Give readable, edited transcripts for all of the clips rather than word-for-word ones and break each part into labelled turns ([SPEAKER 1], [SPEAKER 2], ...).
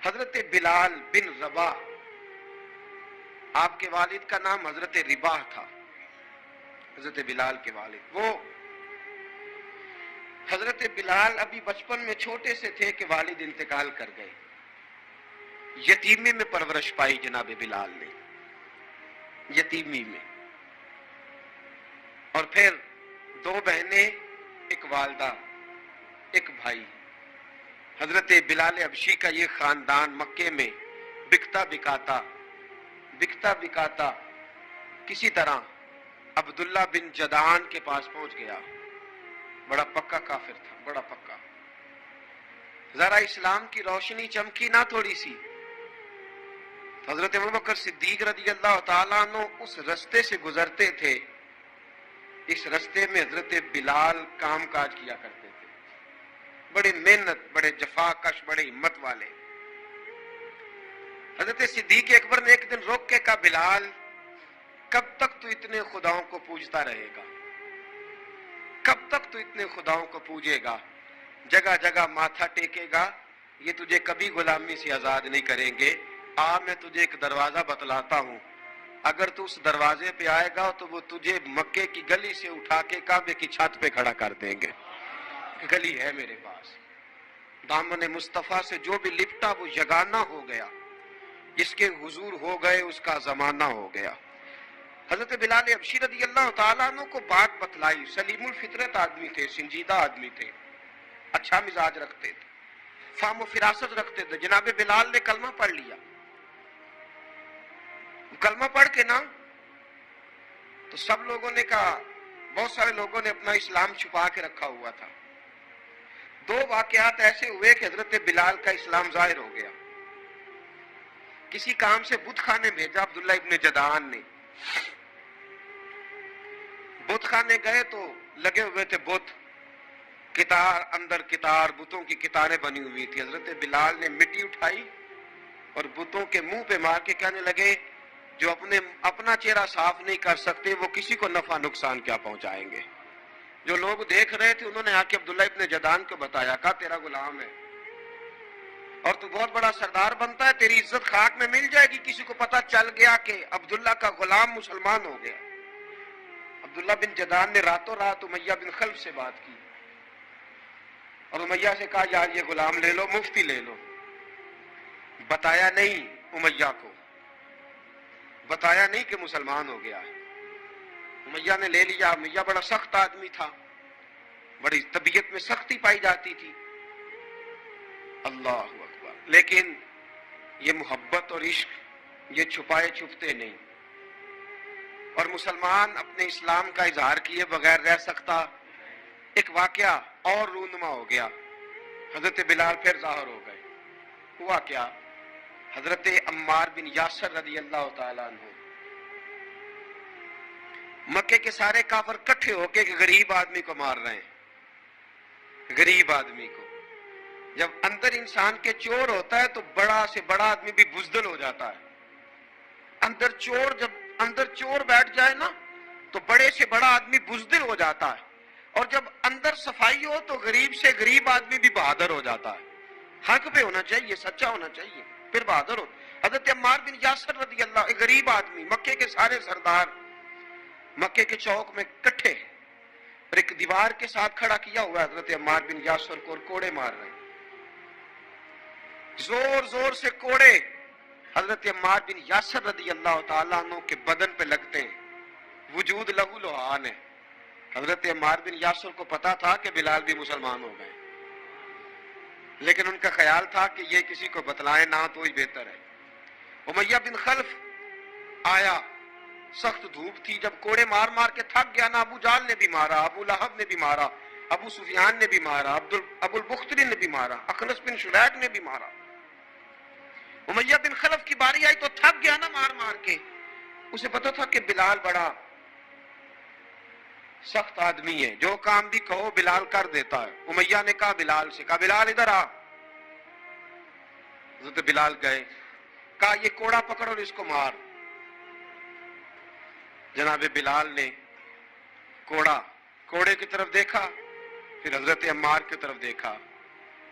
[SPEAKER 1] حضرت بلال بن رباح، آپ کے والد کا نام حضرت رباح تھا، حضرت بلال کے والد. وہ حضرت بلال ابھی بچپن میں چھوٹے سے تھے کہ والد انتقال کر گئے. یتیمی میں پرورش پائی جناب بلال نے، یتیمی میں. اور پھر دو بہنیں، ایک والدہ، ایک بھائی. حضرت بلال حبشی کا یہ خاندان مکے میں بکتا بکاتا کسی طرح عبداللہ بن جدعان کے پاس پہنچ گیا. بڑا پکا کافر تھا، بڑا پکا. ذرا اسلام کی روشنی چمکی نہ تھوڑی سی، حضرت ابوبکر صدیق رضی اللہ تعالیٰ عنہ اس رستے سے گزرتے تھے. اس رستے میں حضرت بلال کام کاج کیا کرتے تھے، بڑے محنت، بڑے جفاکش، بڑے ہمت والے. حضرت صدیق اکبر نے ایک دن روک کے کہا، بلال کب تک تو اتنے خداؤں کو پوجتا رہے گا؟ کب تک تو اتنے خداؤں کو پوجے گا، جگہ جگہ ماتھا ٹیکے گا؟ یہ تجھے کبھی غلامی سے آزاد نہیں کریں گے. میں تجھے ایک دروازہ بتلاتا ہوں، اگر تو اس دروازے پہ آئے گا تو وہ تجھے مکے کی گلی سے اٹھا کے کعبے کی چھت پہ کھڑا کر دیں گے. گلی ہے میرے پاس. دامن مصطفیٰ سے جو بھی لپٹا وہ یگانہ ہو گیا، جس کے حضور ہو گئے اس کا زمانہ ہو گیا. حضرت بلال حبشی رضی اللہ تعالیٰ عنہ کو بات بتلائی. سلیم الفطرت آدمی تھے، سنجیدہ آدمی تھے، اچھا مزاج رکھتے تھے، فہم و فراست رکھتے تھے. جناب بلال نے کلمہ پڑھ لیا. کلمہ پڑھ کے نا تو سب لوگوں نے کہا، بہت سارے لوگوں نے اپنا اسلام چھپا کے رکھا ہوا تھا. دو واقعات ایسے ہوئے کہ حضرت بلال کا اسلام ظاہر ہو گیا. کسی کام سے بت خانے بھیجا عبداللہ ابن جدعان نے. بت خانے گئے تو لگے ہوئے تھے بت، کتار اندر کتار، بتوں کی کتاریں بنی ہوئی تھی. حضرت بلال نے مٹی اٹھائی اور بتوں کے منہ پہ مار کے کہنے لگے، جو اپنا چہرہ صاف نہیں کر سکتے وہ کسی کو نفع نقصان کیا پہنچائیں گے. جو لوگ دیکھ رہے تھے انہوں نے آ کے عبداللہ ابن جدعان کو بتایا، کہا تیرا غلام ہے اور تو بہت بڑا سردار بنتا ہے، تیری عزت خاک میں مل جائے گی کسی کو پتا چل گیا کہ عبداللہ کا غلام مسلمان ہو گیا. عبداللہ بن جدعان نے راتوں رات امیہ بن خلف سے بات کی اور امیہ سے کہا، یار یہ غلام لے لو، مفتی لے لو. بتایا نہیں امیہ کو، بتایا نہیں کہ مسلمان ہو گیا ہے. امیہ نے لے لیا. امیہ بڑا سخت آدمی تھا، بڑی طبیعت میں سختی پائی جاتی تھی. اللہ اکبر. لیکن یہ محبت اور عشق یہ چھپائے چھپتے نہیں، اور مسلمان اپنے اسلام کا اظہار کیے بغیر رہ سکتا. ایک واقعہ اور رونما ہو گیا. حضرت بلال پھر ظاہر ہو گئے. ہوا کیا؟ حضرت عمار بن یاسر رضی اللہ تعالیٰ عنہ، مکے کے سارے کافر کٹھے ہو کے ایک غریب آدمی کو مار رہے ہیں. غریب آدمی کو. جب اندر انسان کے چور ہوتا ہے تو بڑا سے بڑا آدمی بھی بزدل ہو جاتا ہے. جب اندر چور بیٹھ جائے نا تو بڑے سے بڑا آدمی بزدل ہو جاتا ہے، اور جب اندر صفائی ہو تو غریب سے غریب آدمی بھی بہادر ہو جاتا ہے. حق پہ ہونا چاہیے، سچا ہونا چاہیے، پھر بہادر ہو. حضرت عمار بن یاسر رضی اللہ، ایک غریب آدمی، مکے کے سارے سردار مکے کے چوک میں کٹھے اور ایک دیوار کے ساتھ کھڑا کیا ہوا ہے حضرت عمار بن یاسر کو، اور کوڑے مار رہے ہیں. زور زور سے کوڑے حضرت عمار بن یاسر رضی اللہ تعالیٰ عنہ کے بدن پہ لگتے ہیں. وجود لہو لہان ہے. حضرت عمار بن یاسر کو پتا تھا کہ بلال بھی مسلمان ہو گئے، لیکن ان کا خیال تھا کہ یہ کسی کو بتلائیں نہ تو ہی بہتر ہے. امیہ بن خلف آیا، سخت دھوپ تھی. جب کوڑے مار مار کے تھک گیا نا، ابو جال نے بھی مارا، ابو لہب نے بھی مارا، ابو سفیان نے بھی مارا، ابو البختری نے بھی مارا، اخنس بن شریک نے بھی مارا. امیہ بن خلف کی باری آئی تو تھک گیا نا مار مار کے. اسے پتا تھا کہ بلال بڑا سخت آدمی ہے، جو کام بھی کہو بلال کر دیتا ہے. امیہ نے کہا بلال سے، کہا بلال ادھر آ. حضرت بلال گئے، کہا یہ کوڑا پکڑ اور اس کو مار. جناب بلال نے کوڑے کی طرف دیکھا، پھر حضرت عمار کی طرف دیکھا.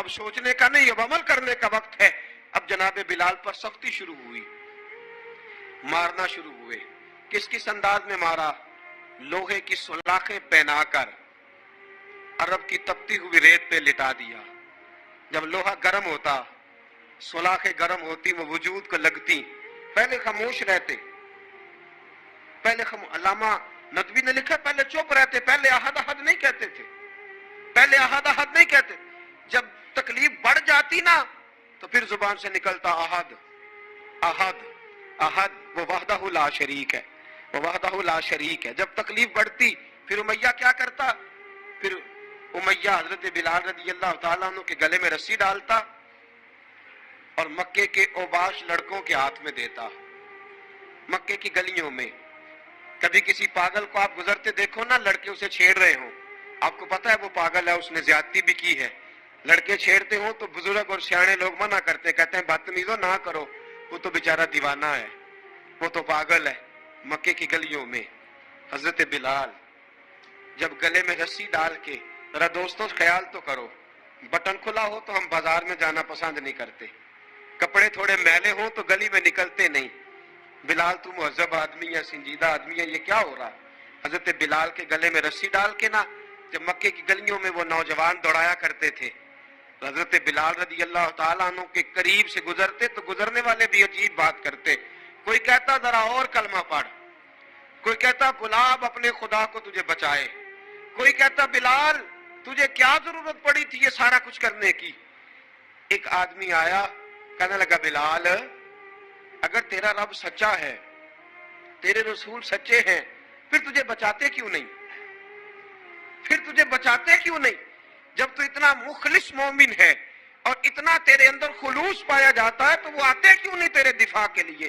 [SPEAKER 1] اب سوچنے کا نہیں، اب عمل کرنے کا وقت ہے۔ اب جناب بلال پر سختی شروع ہوئی، مارنا شروع ہوئے۔ کس کس انداز میں مارا؟ لوہے کی سلاخیں پہنا کر عرب کی تپتی ہوئی ریت پہ لٹا دیا۔ جب لوہا گرم ہوتا، سلاخیں گرم ہوتی، وہ وجود کو لگتی، پہلے خاموش رہتے، پہلے علامہ ندوی نے لکھا پہلے چپ رہتے، پہلے احد احد نہیں کہتے تھے، پہلے احد احد نہیں کہتے، جب تکلیف بڑھ جاتی نا تو پھر زبان سے نکلتا احد احد احد، وہ وحدہ لا شریک ہے، وہ وحدہ لا شریک ہے۔ جب تکلیف بڑھتی پھر امیہ کیا کرتا؟ پھر امیہ حضرت بلال رضی اللہ تعالیٰ عنہ کے گلے میں رسی ڈالتا اور مکے کے اوباش لڑکوں کے ہاتھ میں دیتا۔ مکے کی گلیوں میں کبھی کسی پاگل کو آپ گزرتے دیکھو نا، لڑکے اسے چھیڑ رہے ہوں، آپ کو پتا ہے وہ پاگل ہے، اس نے زیادتی بھی کی ہے، لڑکے چھیڑتے ہوں تو بزرگ اور سیانے لوگ منع کرتے، کہتے ہیں بدتمیزوں نہ کرو، وہ تو بیچارہ دیوانہ ہے، وہ تو پاگل ہے۔ مکے کی گلیوں میں حضرت بلال جب گلے میں رسی ڈال کے، ذرا دوستوں خیال تو کرو، بٹن کھلا ہو تو ہم بازار میں جانا پسند نہیں کرتے، کپڑے تھوڑے میلے ہوں تو گلی میں نکلتے نہیں۔ بلال تو مہذب آدمی ہے، سنجیدہ آدمی ہے، یہ کیا ہو رہا؟ حضرت بلال کے گلے میں رسی ڈال کے نا، جب مکے کی گلیوں میں وہ نوجوان دوڑایا کرتے تھے، حضرت بلال رضی اللہ تعالیٰ عنہ کے قریب سے گزرتے تو گزرنے والے بھی عجیب بات کرتے، کوئی کہتا ذرا اور کلمہ پڑھ، کوئی کہتا گلاب اپنے خدا کو تجھے بچائے، کوئی کہتا بلال تجھے کیا ضرورت پڑی تھی یہ سارا کچھ کرنے کی۔ ایک آدمی آیا، کہنے لگا بلال اگر تیرا رب سچا ہے، تیرے رسول سچے ہیں، پھر تجھے بچاتے کیوں نہیں؟ پھر تجھے بچاتے کیوں نہیں؟ جب تو اتنا مخلص مومن ہے اور اتنا تیرے اندر خلوص پایا جاتا ہے تو وہ آتے کیوں نہیں تیرے دفاع کے لیے؟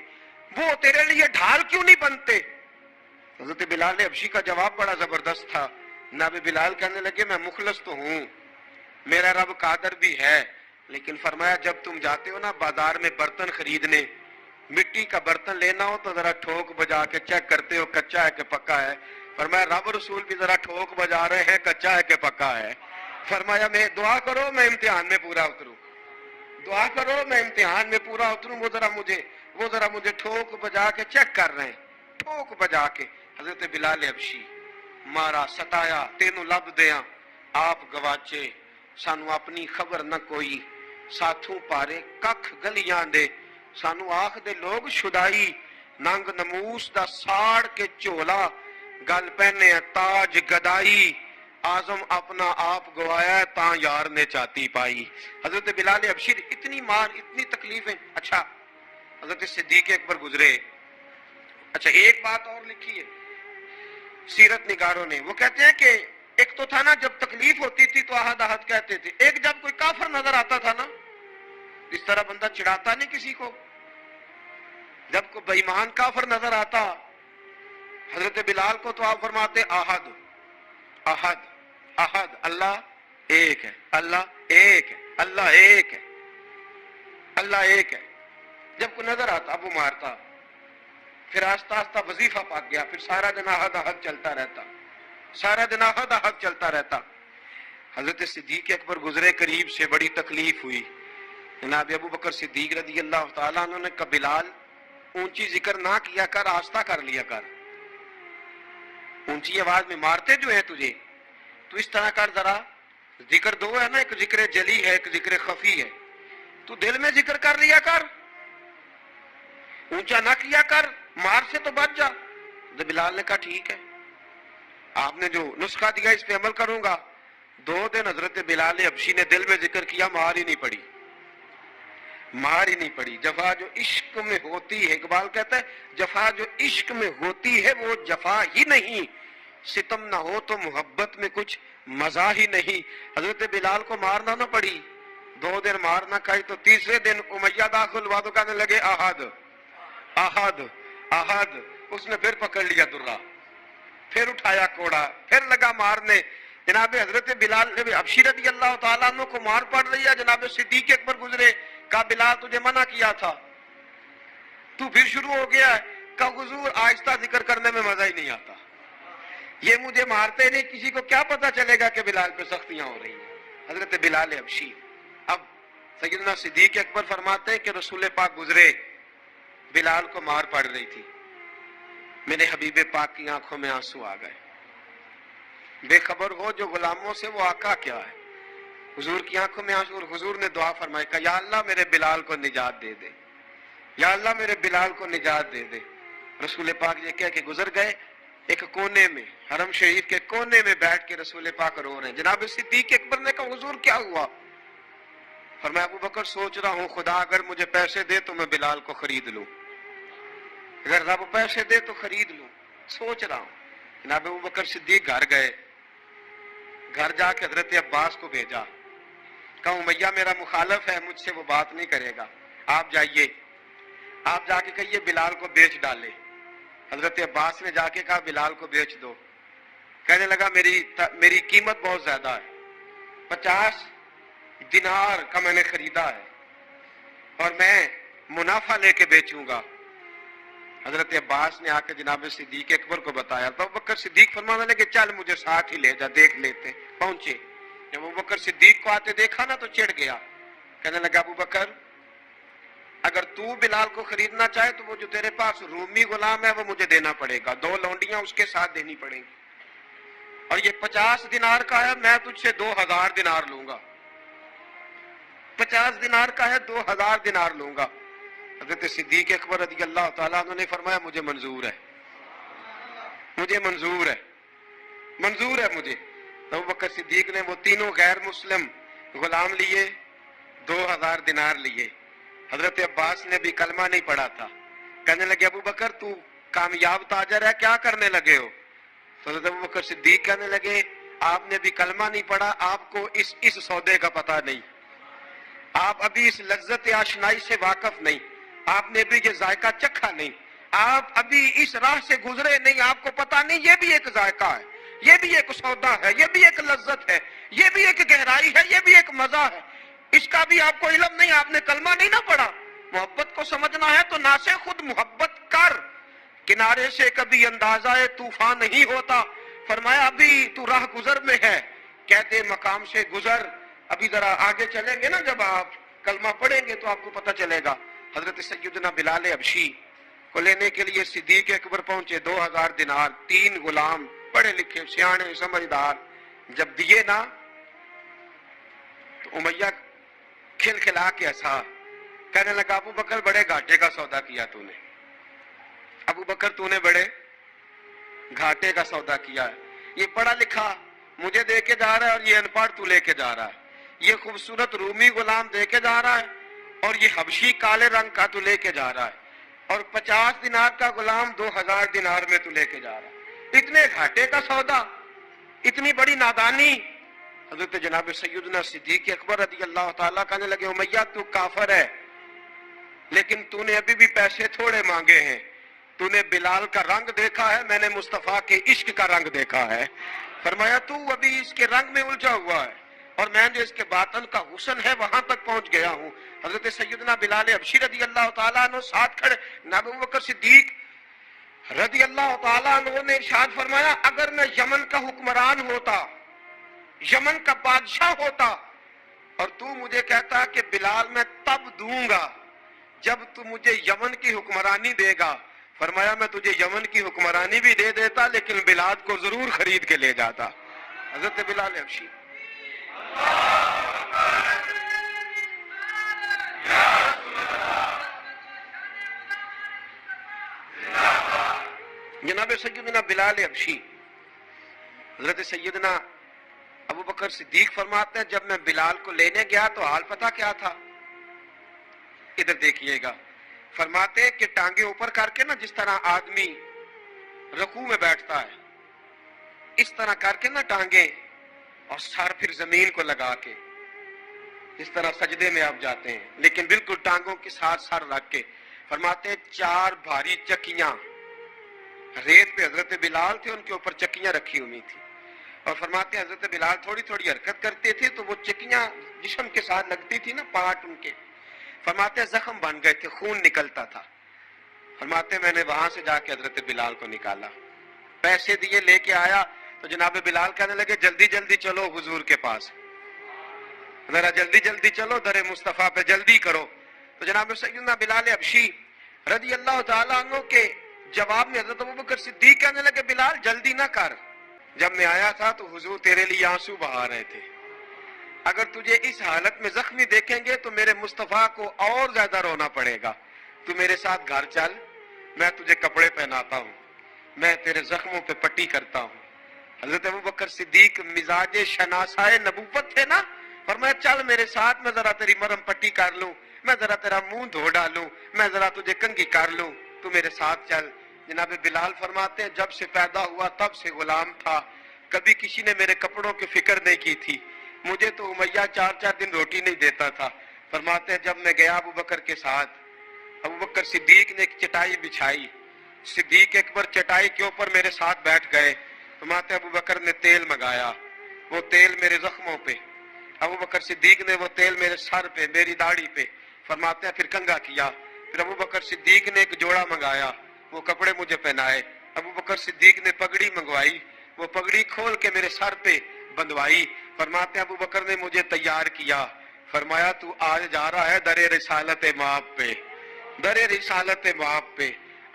[SPEAKER 1] وہ تیرے لیے ڈھال کیوں نہیں بنتے؟ حضرت بلال حبشی کا جواب بڑا زبردست تھا۔ جناب بلال کہنے لگے میں مخلص تو ہوں، میرا رب قادر بھی ہے، لیکن فرمایا جب تم جاتے ہو نا بازار میں برتن خریدنے، مٹی کا برتن لینا ہو تو ذرا ٹھوک بجا کے چیک کرتے ہو کچا ہے کہ پکا ہے۔ فرمایا رب رسول بھی ذرا ٹھوک بجا رہے ہیں کچا ہے کہ پکا ہے۔ فرمایا میں دعا کرو میں امتحان میں پورا اتروں، دعا کرو میں امتحان میں پورا اتروں، وہ ذرا مجھے ٹھوک بجا کے چیک کر رہے ہیں، ٹھوک بجا کے۔ حضرت بلال حبشی مارا ستایا، تینوں لب دیاں آپ گواچے، سانو اپنی خبر نہ کوئی، ساتھوں پارے ککھ گلیاں دے، سانو آخ دے لوگ شدائی، ننگ نموس دا ساڑ کے چولا، گل پہنے تاج گدائی، آزم اپنا آپ گوایا ہے تاں یار نے چاتی پائی۔ حضرت بلال حبشی اتنی مار، اتنی تکلیفیں۔ اچھا حضرت صدیق اکبر گزرے، اچھا ایک بات اور لکھی ہے سیرت نگاروں نے، وہ کہتے ہیں کہ ایک تو تھا نا جب تکلیف ہوتی تھی تو احد احد کہتے تھے، ایک جب کوئی کافر نظر آتا تھا نا، اس طرح بندہ چڑھاتا نہیں کسی کو، جب کوئی بے ایمان کافر نظر آتا حضرت بلال کو تو آپ فرماتے احد احد احد، اللہ ایک ہے، اللہ ایک ہے، اللہ ایک ہے، اللہ ایک ہے۔ جب کوئی نظر آتا اب وہ مارتا، پھر آہستہ آہستہ وظیفہ پاک گیا، پھر سارا دن احد احد چلتا رہتا، سارا دن احد احد چلتا رہتا۔ حضرت صدیق اکبر گزرے قریب سے، بڑی تکلیف ہوئی، جناب ابو بکر صدیق رضی اللہ تعالیٰ عنہ نے کہا بلال اونچی ذکر نہ کیا کر، آہستہ کر لیا کر، اونچی آواز میں مارتے جو ہے تجھے تو اس طرح کر، ذرا ذکر دو ہے نا، ایک ذکر جلی ہے ایک ذکر خفی ہے، تو دل میں ذکر کر لیا کر، اونچا نہ کیا کر، مار سے تو بچ جا۔ تو بلال نے کہا ٹھیک ہے، آپ نے جو نسخہ دیا اس پہ عمل کروں گا۔ 2 دن حضرت بلال حبشی نے دل میں ذکر کیا، مار ہی نہیں پڑی، مار ہی نہیں پڑی۔ جفا جو عشق میں ہوتی ہے، اقبال کہتا ہے جفا جو عشق میں ہوتی ہے وہ جفا ہی نہیں، ستم نہ ہو تو محبت میں کچھ مزہ ہی نہیں۔ حضرت بلال کو مارنا نہ پڑی، 2 دن مار نہ کھائی تو تیسرے دن امیہ داخل ہوا تو کہنے لگے احد احد احد، اس نے پھر پکڑ لیا درہ، پھر اٹھایا کوڑا، پھر لگا مارنے۔ جناب حضرت بلال حبشی رضی اللہ تعالیٰ عنہ کو مار پڑ رہی ہے، جناب صدیق اکبر گزرے، کہا بلال تجھے منع کیا تھا، تو پھر شروع ہو گیا ہے، کہا حضور آہستہ ذکر کرنے میں مزہ ہی نہیں آتا، یہ مجھے مارتے نہیں، کسی کو کیا پتا چلے گا کہ بلال پہ سختیاں ہو رہی ہیں۔ حضرت بلال حبشی سیدنا صدیق اکبر فرماتے ہیں کہ رسول پاک گزرے، بلال کو مار پڑ رہی تھی، میرے حبیب پاک کی آنکھوں میں آنسو آ گئے۔ بے خبر ہو جو غلاموں سے وہ آقا کیا ہے، حضور کی آنکھوں میں آنسو، اور حضور نے دعا فرمائی کہ یا اللہ میرے بلال کو نجات دے دے، یا اللہ میرے بلال کو نجات دے دے۔ رسول پاک یہ کہہ کے گزر گئے، ایک کونے میں، حرم شریف کے کونے میں بیٹھ کے رسول پاک رو رہے ہیں۔ جناب صدیق اکبر نے کہا حضور کیا ہوا؟ فرمایا ابو بکر سوچ رہا ہوں خدا اگر مجھے پیسے دے تو میں بلال کو خرید لوں، اگر رب پیسے دے تو خرید لوں، سوچ رہا ہوں۔ جناب ابو بکر صدیق گھر گئے، گھر جا کے حضرت عباس کو بھیجا، کہا امیہ میرا مخالف ہے، مجھ سے وہ بات نہیں کرے گا، آپ جائیے، آپ جا کے کہیے بلال کو بیچ ڈالے۔ حضرت عباس نے جا کے کہا بلال کو بیچ دو۔ کہنے لگا میری قیمت بہت زیادہ ہے، 50 دینار کا میں نے خریدا ہے اور میں منافع لے کے بیچوں گا۔ حضرت عباس نے آ کے جناب صدیق اکبر کو بتایا تو ابو بکر صدیق فرمانے لگے چل مجھے ساتھ ہی لے جا، دیکھ لیتے۔ پہنچے، جب ابو بکر صدیق کو آتے دیکھا نا تو چڑھ گیا، کہنے لگا ابو بکر اگر تو بلال کو خریدنا چاہے تو وہ جو تیرے پاس رومی غلام ہے وہ مجھے دینا پڑے گا، 2 لونڈیاں اس کے ساتھ دینی پڑیں گی، اور یہ 50 دینار کا ہے، میں تجھ سے 2000 دینار لوں گا، 50 دینار کا ہے 2000 دینار لوں گا۔ حضرت صدیق اکبر رضی اللہ تعالیٰ عنہ نے فرمایا مجھے منظور ہے، مجھے منظور ہے، منظور ہے مجھے۔ ابو بکر صدیق نے وہ تینوں غیر مسلم غلام لیے، 2000 دینار لیے۔ حضرت عباس نے بھی کلمہ نہیں پڑھا تھا، کہنے لگے ابو بکر تو کامیاب تاجر ہے، کیا کرنے لگے ہو؟ تو حضرت ابو بکر صدیق کہنے لگے آپ نے بھی کلمہ نہیں پڑھا، آپ کو اس سودے کا پتہ نہیں، آپ ابھی اس لذت آشنائی سے واقف نہیں، آپ نے بھی یہ ذائقہ چکھا نہیں، آپ ابھی اس راہ سے گزرے نہیں، آپ کو پتہ نہیں یہ بھی ایک ذائقہ ہے، یہ بھی ایک سودا ہے، یہ بھی ایک لذت ہے، یہ بھی ایک گہرائی ہے، یہ بھی ایک مزہ ہے، اس کا بھی آپ کو علم نہیں، آپ نے کلمہ نہیں نہ پڑھا۔ محبت کو سمجھنا ہے تو نہ سے خود محبت کر، کنارے سے کبھی اندازہ طوفان نہیں ہوتا۔ فرمایا ابھی تو راہ گزر میں ہے، کہتے مقام سے گزر، ابھی ذرا آگے چلیں گے نا، جب آپ کلمہ پڑھیں گے تو آپ کو پتہ چلے گا۔ حضرت سیدنا بلال حبشی کو لینے کے لیے صدیق اکبر پہنچے، 2000 دینار، 3 غلام پڑھے لکھے سیانے سمجھدار، جب دیے نا تو امیہ کھل کھلا کے ہنسا، کہنے لگا ابو بکر بڑے گھاٹے کا سودا کیا تو نے، ابو بکر تو نے بڑے گھاٹے کا سودا کیا ہے، یہ پڑھا لکھا مجھے دے کے جا رہا ہے اور یہ ان پڑھ تو لے کے جا رہا ہے، یہ خوبصورت رومی غلام دے کے جا رہا ہے اور یہ حبشی کالے رنگ کا تو لے کے جا رہا ہے، اور 50 دینار کا غلام 2000 دینار میں تو لے کے جا رہا ہے، اتنے گھاٹے کا سودا، اتنی بڑی نادانی۔ حضرت جناب سیدنا صدیق اکبر رضی اللہ تعالیٰ کہنے لگے امیہ تو کافر ہے، لیکن تو نے ابھی بھی پیسے تھوڑے مانگے ہیں، تو نے بلال کا رنگ دیکھا ہے، میں نے مصطفیٰ کے عشق کا رنگ دیکھا ہے۔ فرمایا تو ابھی اس کے رنگ میں الجھا ہوا ہے اور میں جو اس کے باطن کا حسن ہے وہاں تک پہنچ گیا ہوں۔ حضرت سیدنا بلال حبشی رضی اللہ تعالیٰ عنہ ساتھ کھڑے، ابو بکر صدیق رضی اللہ تعالیٰ عنہ نے ارشاد فرمایا اگر میں یمن کا حکمران ہوتا، یمن کا بادشاہ ہوتا اور تو مجھے کہتا کہ بلال میں تب دوں گا جب تو مجھے یمن کی حکمرانی دے گا، فرمایا میں تجھے یمن کی حکمرانی بھی دے دیتا لیکن بلال کو ضرور خرید کے لے جاتا۔ حضرت بلال حبشی جناب سیدنا بلال حبشی، حضرت سیدنا ابو بکر صدیق فرماتے ہیں جب میں بلال کو لینے گیا تو حال پتہ کیا تھا، ادھر دیکھیے گا، فرماتے کہ ٹانگیں اوپر کر کے نا جس طرح آدمی رکوع میں بیٹھتا ہے اس طرح کر کے نا ٹانگیں، اور سر پھر زمین کو لگا کے جس طرح سجدے میں آپ جاتے ہیں، لیکن بالکل ٹانگوں کے ساتھ سر رکھ کے، فرماتے ہیں 4 بھاری چکیاں ریت پہ حضرت بلال تھے، ان کے اوپر چکیاں رکھی ہوئی تھی، اور فرماتے ہیں حضرت بلال تھوڑی تھوڑی حرکت کرتے تھے تو وہ چکیاں جسم کے ساتھ لگتی تھی نا، پارٹ ان کے، فرماتے ہیں زخم بن گئے تھے، خون نکلتا تھا، فرماتے ہیں میں نے وہاں سے جا کے حضرت بلال کو نکالا، پیسے دیے لے کے آیا تو جناب بلال کہنے لگے جلدی جلدی چلو حضور کے پاس، ذرا جلدی جلدی چلو، در مصطفیٰ پہ جلدی کرو. تو جناب سیدنا بلال حبشی رضی اللہ تعالیٰ عنہ کے جواب میں حضرت ابوبکر صدیق کہنے لگے بلال جلدی نہ کر، جب میں آیا تھا تو حضور تیرے لیے آنسو بہا رہے تھے، اگر تجھے اس حالت میں زخمی دیکھیں گے تو میرے مصطفیٰ کو اور زیادہ رونا پڑے گا، تو میرے ساتھ گھر چل، میں تجھے کپڑے پہناتا ہوں، میں تیرے زخموں پہ پٹی کرتا ہوں. حضرت ابوبکر صدیق مزاج شناسائے نبوت تھے نا، فرمایا چل میرے ساتھ، میں ذرا تیری مرہم پٹی کر لوں، میں ذرا تیرا منہ دھو ڈالوں، میں ذرا تجھے کنگھی کر لوں، تو میرے ساتھ چل. جناب بلال فرماتے ہیں جب سے پیدا ہوا تب سے غلام تھا، کبھی کسی نے میرے کپڑوں کی فکر نہیں کی تھی، مجھے تو امیہ 4 دن روٹی نہیں دیتا تھا. فرماتے ہیں جب میں گیا ابو بکر کے ساتھ، ابو بکر صدیق نے ایک چٹائی بچھائی، صدیق اکبر چٹائی کے اوپر میرے ساتھ بیٹھ گئے. فرماتے ابو بکر نے تیل منگایا، وہ تیل میرے زخموں پہ، ابو بکر صدیق نے وہ تیل میرے سر پہ، میری داڑھی پہ، فرماتے ہیں پھر کنگھا کیا. پھر ابو بکر صدیق نے ایک جوڑا منگایا، وہ کپڑے مجھے پہنائے. ابو بکر صدیق نے پگڑی منگوائی، وہ پگڑی کھول کے میرے سر پہ بندھوائی. فرماتے ہیں ابو بکر نے مجھے تیار کیا، فرمایا تو آج جا رہا ہے در رسالت مآب پہ، در رسالت مآب پہ،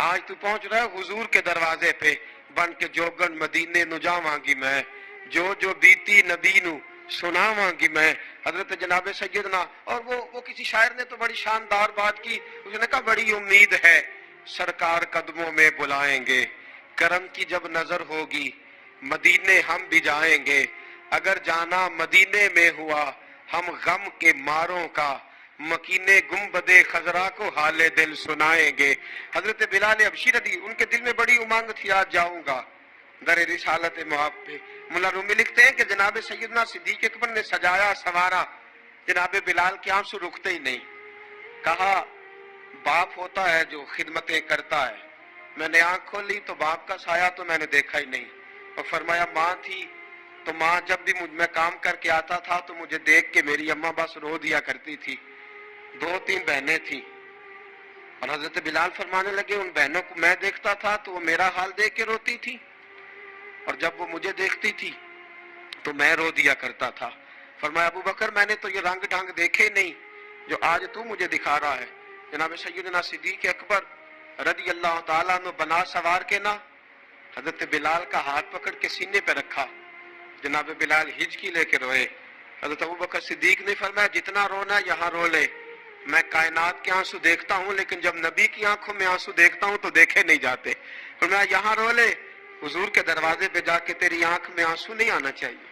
[SPEAKER 1] آج تو پہنچ رہا ہے حضور کے دروازے پہ، بن کے جوگن مدینے نو جاواں گی میں، جو بیتی نبی نو سناواں گی میں. حضرت جناب سیدنا، اور وہ کسی شاعر نے تو بڑی شاندار بات کی، اس نے کہا بڑی امید ہے سرکار قدموں میں بلائیں گے، کرم کی جب نظر ہوگی مدینے ہم بھی جائیں گے، اگر جانا مدینے میں ہوا ہم غم کے ماروں کا، مکینے گنبد خضرا کو حال دل سنائیں گے. حضرت بلال حبشی رضی ان کے دل میں بڑی امنگ تھی آج جاؤں گا در رسالت مآب پہ. ملا رومی لکھتے ہیں کہ جناب سیدنا صدیق اکبر نے سجایا سوارا، جناب بلال کے آنسو رکتے ہی نہیں. کہا باپ ہوتا ہے جو خدمتیں کرتا ہے، میں نے آنکھ کھولی تو باپ کا سایہ تو میں نے دیکھا ہی نہیں. اور فرمایا ماں تھی تو ماں جب بھی میں کام کر کے آتا تھا تو مجھے دیکھ کے میری اماں بس رو دیا کرتی تھی. 2-3 بہنیں تھیں، اور حضرت بلال فرمانے لگے ان بہنوں کو میں دیکھتا تھا تو وہ میرا حال دیکھ کے روتی تھی، اور جب وہ مجھے دیکھتی تھی تو میں رو دیا کرتا تھا. فرمایا ابو بکر میں نے تو یہ رنگ ڈھنگ دیکھے نہیں جو آج تو مجھے دکھا رہا ہے. جناب سیدنا صدیق اکبر رضی اللہ تعالیٰ عنہ بنا سوار کے نا حضرت بلال کا ہاتھ پکڑ کے سینے پہ رکھا. جناب بلال ہچکی لے کے روئے. حضرت ابو بکر صدیق نے فرمایا جتنا رونا یہاں رو لے، میں کائنات کے آنسو دیکھتا ہوں لیکن جب نبی کی آنکھوں میں آنسو دیکھتا ہوں تو دیکھے نہیں جاتے. فرمایا یہاں رو لے، حضور کے دروازے پہ جا کے تیری آنکھ میں آنسو نہیں آنا چاہیے،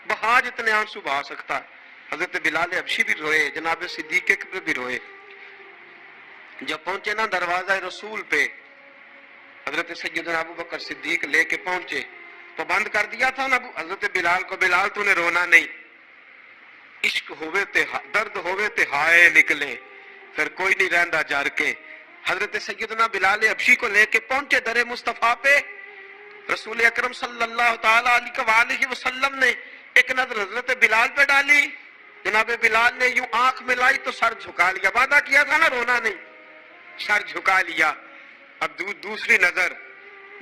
[SPEAKER 1] بہا جتنے آنسو بہا سکتا ہے. حضرت بلال حبشی بھی روئے، جناب صدیق اکبر بھی روئے. جب پہنچے نا دروازہ رسول پہ، حضرت سیدنا ابو بکر صدیق لے کے پہنچے تو بند کر دیا تھا نا حضرت بلال کو، بلال تو نے رونا نہیں، عشق ہوئے تے درد ہوئے تے ہائے نکلے، پھر کوئی نہیں رہندا جر کے. حضرت سیدنا بلال حبشی کو لے کے پہنچے در مصطفیٰ پہ. رسول اکرم صلی اللہ تعالی علیہ وسلم نے ایک نظر حضرت بلال پہ ڈالی، جناب بلال نے یوں آنکھ ملائی تو سر جھکا لیا، وعدہ کیا تھا نا رونا نہیں، سر جھکا لیا. اب دوسری نظر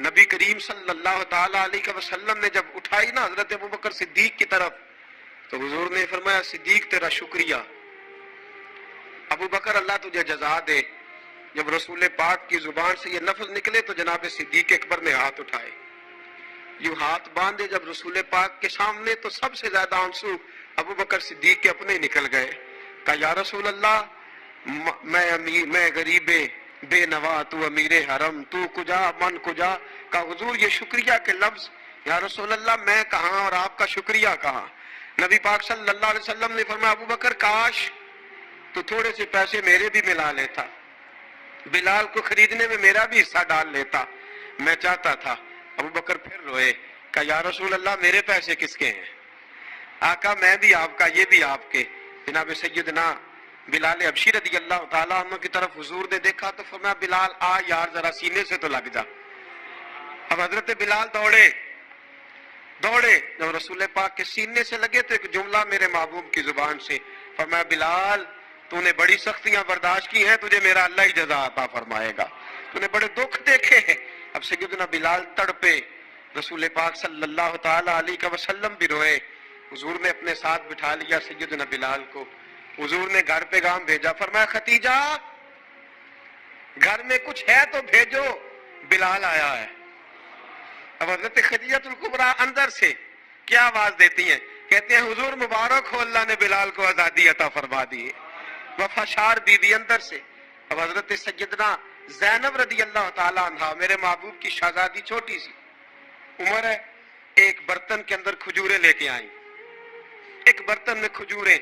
[SPEAKER 1] نبی کریم صلی اللہ تعالی علیہ وسلم نے جب اٹھائی نا حضرت ابوبکر صدیق کی طرف تو حضور نے فرمایا صدیق تیرا شکریہ، ابو بکر اللہ تجھے جزا دے. جب رسول پاک کی زبان سے یہ لفظ نکلے تو جناب صدیق اکبر نے ہاتھ اٹھائے، یوں ہاتھ باندھے جب رسول پاک کے سامنے تو سب سے زیادہ آنسو ابو بکر صدیق کے اپنے نکل گئے. کہا یا رسول اللہ میں غریب بے نوا، تو امیر حرم، تو کجا من کجا. کہا حضور یہ شکریہ کے لفظ، یا رسول اللہ میں کہاں اور آپ کا شکریہ کہاں. نبی پاک صلی اللہ علیہ وسلم نے فرمایا ابو بکر کاش تو تھوڑے سے پیسے میرے بھی ملا لیتا، بلال کو خریدنے میں میرا بھی حصہ ڈال لیتا، میں چاہتا تھا. ابو بکر پھر روئے. کہا یا رسول اللہ میرے پیسے کس کے ہیں؟ آقا میں بھی آپ کا، یہ بھی آپ کے. جناب سیدنا بلال حبشی رضی اللہ تعالیٰ عنہ کی طرف حضور نے دیکھا تو فرمایا بلال آ یار ذرا سینے سے تو لگ جا. اب حضرت بلال دوڑے. جب رسول پاک کے سینے سے لگے تو ایک جملہ میرے محبوب کی زبان سے، فرمایا بلال تو نے بڑی سختیاں برداشت کی ہیں، تجھے میرا اللہ ہی جزا عطا فرمائے گا، تو نے بڑے دکھ دیکھے ہیں. اب سیدنا بلال تڑپے، رسول پاک صلی اللہ تعالی علیہ وسلم بھی روئے. حضور نے اپنے ساتھ بٹھا لیا سیدنا بلال کو. حضور نے گھر پیغام بھیجا, فرمایا ختیجہ گھر میں کچھ ہے تو بھیجو, بلال آیا ہے. اب حضرت خدیجہ الکبریٰ اندر سے کیا آواز دیتی ہیں, کہتے ہیں حضور مبارک ہو, اللہ نے بلال کو آزادی عطا فرما دی. وفاشار بیوی اندر سے. اب حضرت سیدنا زینب رضی اللہ تعالی عنہ, میرے محبوب کی شہزادی, چھوٹی سی عمر ہے, ایک برتن کے اندر کھجوریں لے کے آئیں, ایک برتن میں کھجوریں.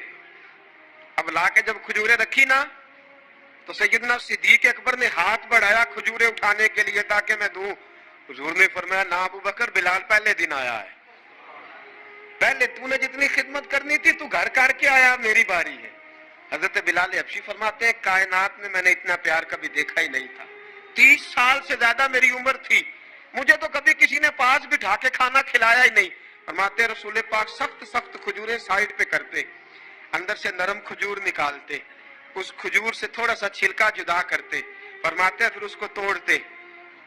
[SPEAKER 1] اب لا کے جب کھجوریں رکھی نا تو سیدنا صدیق اکبر نے ہاتھ بڑھایا کھجوریں اٹھانے کے لیے تاکہ میں دوں. حضور نے فرمایا نہ ابو بکر, بلال پہلے دن آیا ہے, پہلے تو نے جتنی خدمت کرنی تھی تو گھر کر کے آیا, میری باری ہے. حضرت بلال حبشی فرماتے ہیں کائنات میں نے اتنا پیار کبھی دیکھا ہی نہیں تھا. 30 سال سے زیادہ میری عمر تھی, مجھے تو کبھی کسی نے پاس بٹھا کے کھانا کھلایا ہی نہیں. فرماتے رسول پاک سخت سخت کھجوریں سائڈ پہ کرتے, اندر سے نرم کھجور نکالتے, اس کھجور سے تھوڑا سا چھلکا جدا کرتے, فرماتے پھر اس کو توڑتے,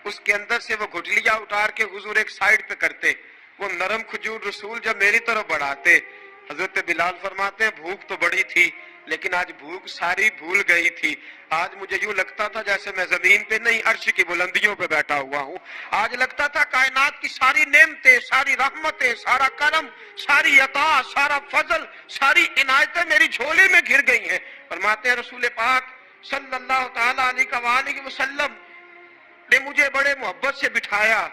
[SPEAKER 1] اس کے اندر سے وہ گھٹلیاں اتار کے حضور ایک سائڈ پہ کرتے. وہ نرم کھجور رسول جب میری طرف بڑھاتے, حضرت بلال فرماتے ہیں بھوک تو بڑی تھی لیکن آج بھوک ساری بھول گئی تھی. آج مجھے یوں لگتا تھا جیسے میں زمین پہ نہیں عرش کی بلندیوں پہ بیٹھا ہوا ہوں. آج لگتا تھا کائنات کی ساری نعمتیں, ساری رحمتیں, سارا کرم, ساری عطا, سارا فضل, ساری عنایتیں میری جھولی میں گر گئی ہیں. فرماتے ہیں رسول پاک صلی اللہ تعالی علیہ وسلم نے مجھے بڑے محبت سے بٹھایا,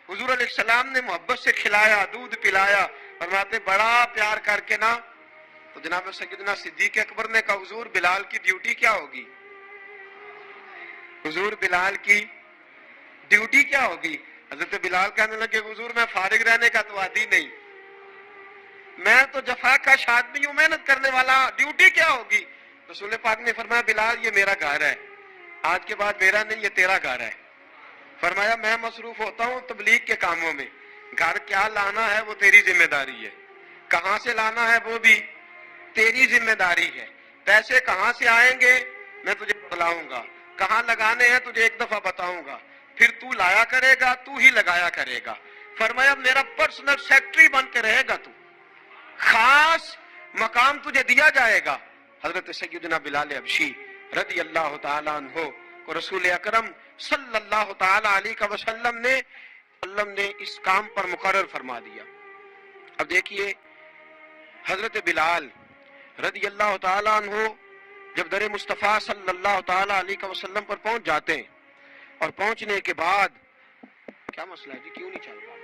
[SPEAKER 1] حضور علیہ السلام نے محبت سے کھلایا, دودھ پلایا. فرماتے بڑا پیار کر کے نا تو جناب سیدنا صدیق اکبر نے کہا حضور بلال کی ڈیوٹی کیا ہوگی, حضور بلال کی ڈیوٹی کیا ہوگی. حضرت بلال کہنے لگے حضور میں فارغ رہنے کا تو عادی نہیں, میں تو جفا کا آدمی ہوں, محنت کرنے والا, ڈیوٹی کیا ہوگی. رسول پاک نے فرمایا بلال یہ میرا گھر ہے, آج کے بعد میرا نہیں یہ تیرا گھر ہے. فرمایا میں مصروف ہوتا ہوں تبلیغ کے کاموں میں, گھر کیا لانا ہے وہ تیری ذمہ داری ہے, کہاں سے لانا ہے وہ بھی تیری ذمہ داری ہے, پیسے کہاں سے آئیں گے میں تجھے بتلاؤں گا, کہاں لگانے ہیں تجھے ایک دفعہ بتاؤں گا, پھر تو لایا کرے گا, تو ہی لگایا کرے گا. فرمایا میرا پرسنل سیکٹری بن کے رہے گا, تو خاص مقام تجھے دیا جائے گا. حضرت سیدنا بلال حبشی رضی اللہ تعالی عنہ کو رسول اکرم صلی اللہ تعالی علیہ وسلم نے اس کام پر مقرر فرما دیا. اب دیکھیے حضرت بلال رضی اللہ تعالی عنہ جب در مصطفیٰ صلی اللہ تعالی علیہ وسلم پر پہنچ جاتے ہیں, اور پہنچنے کے بعد کیا مسئلہ ہے جی, کیوں نہیں چل رہا,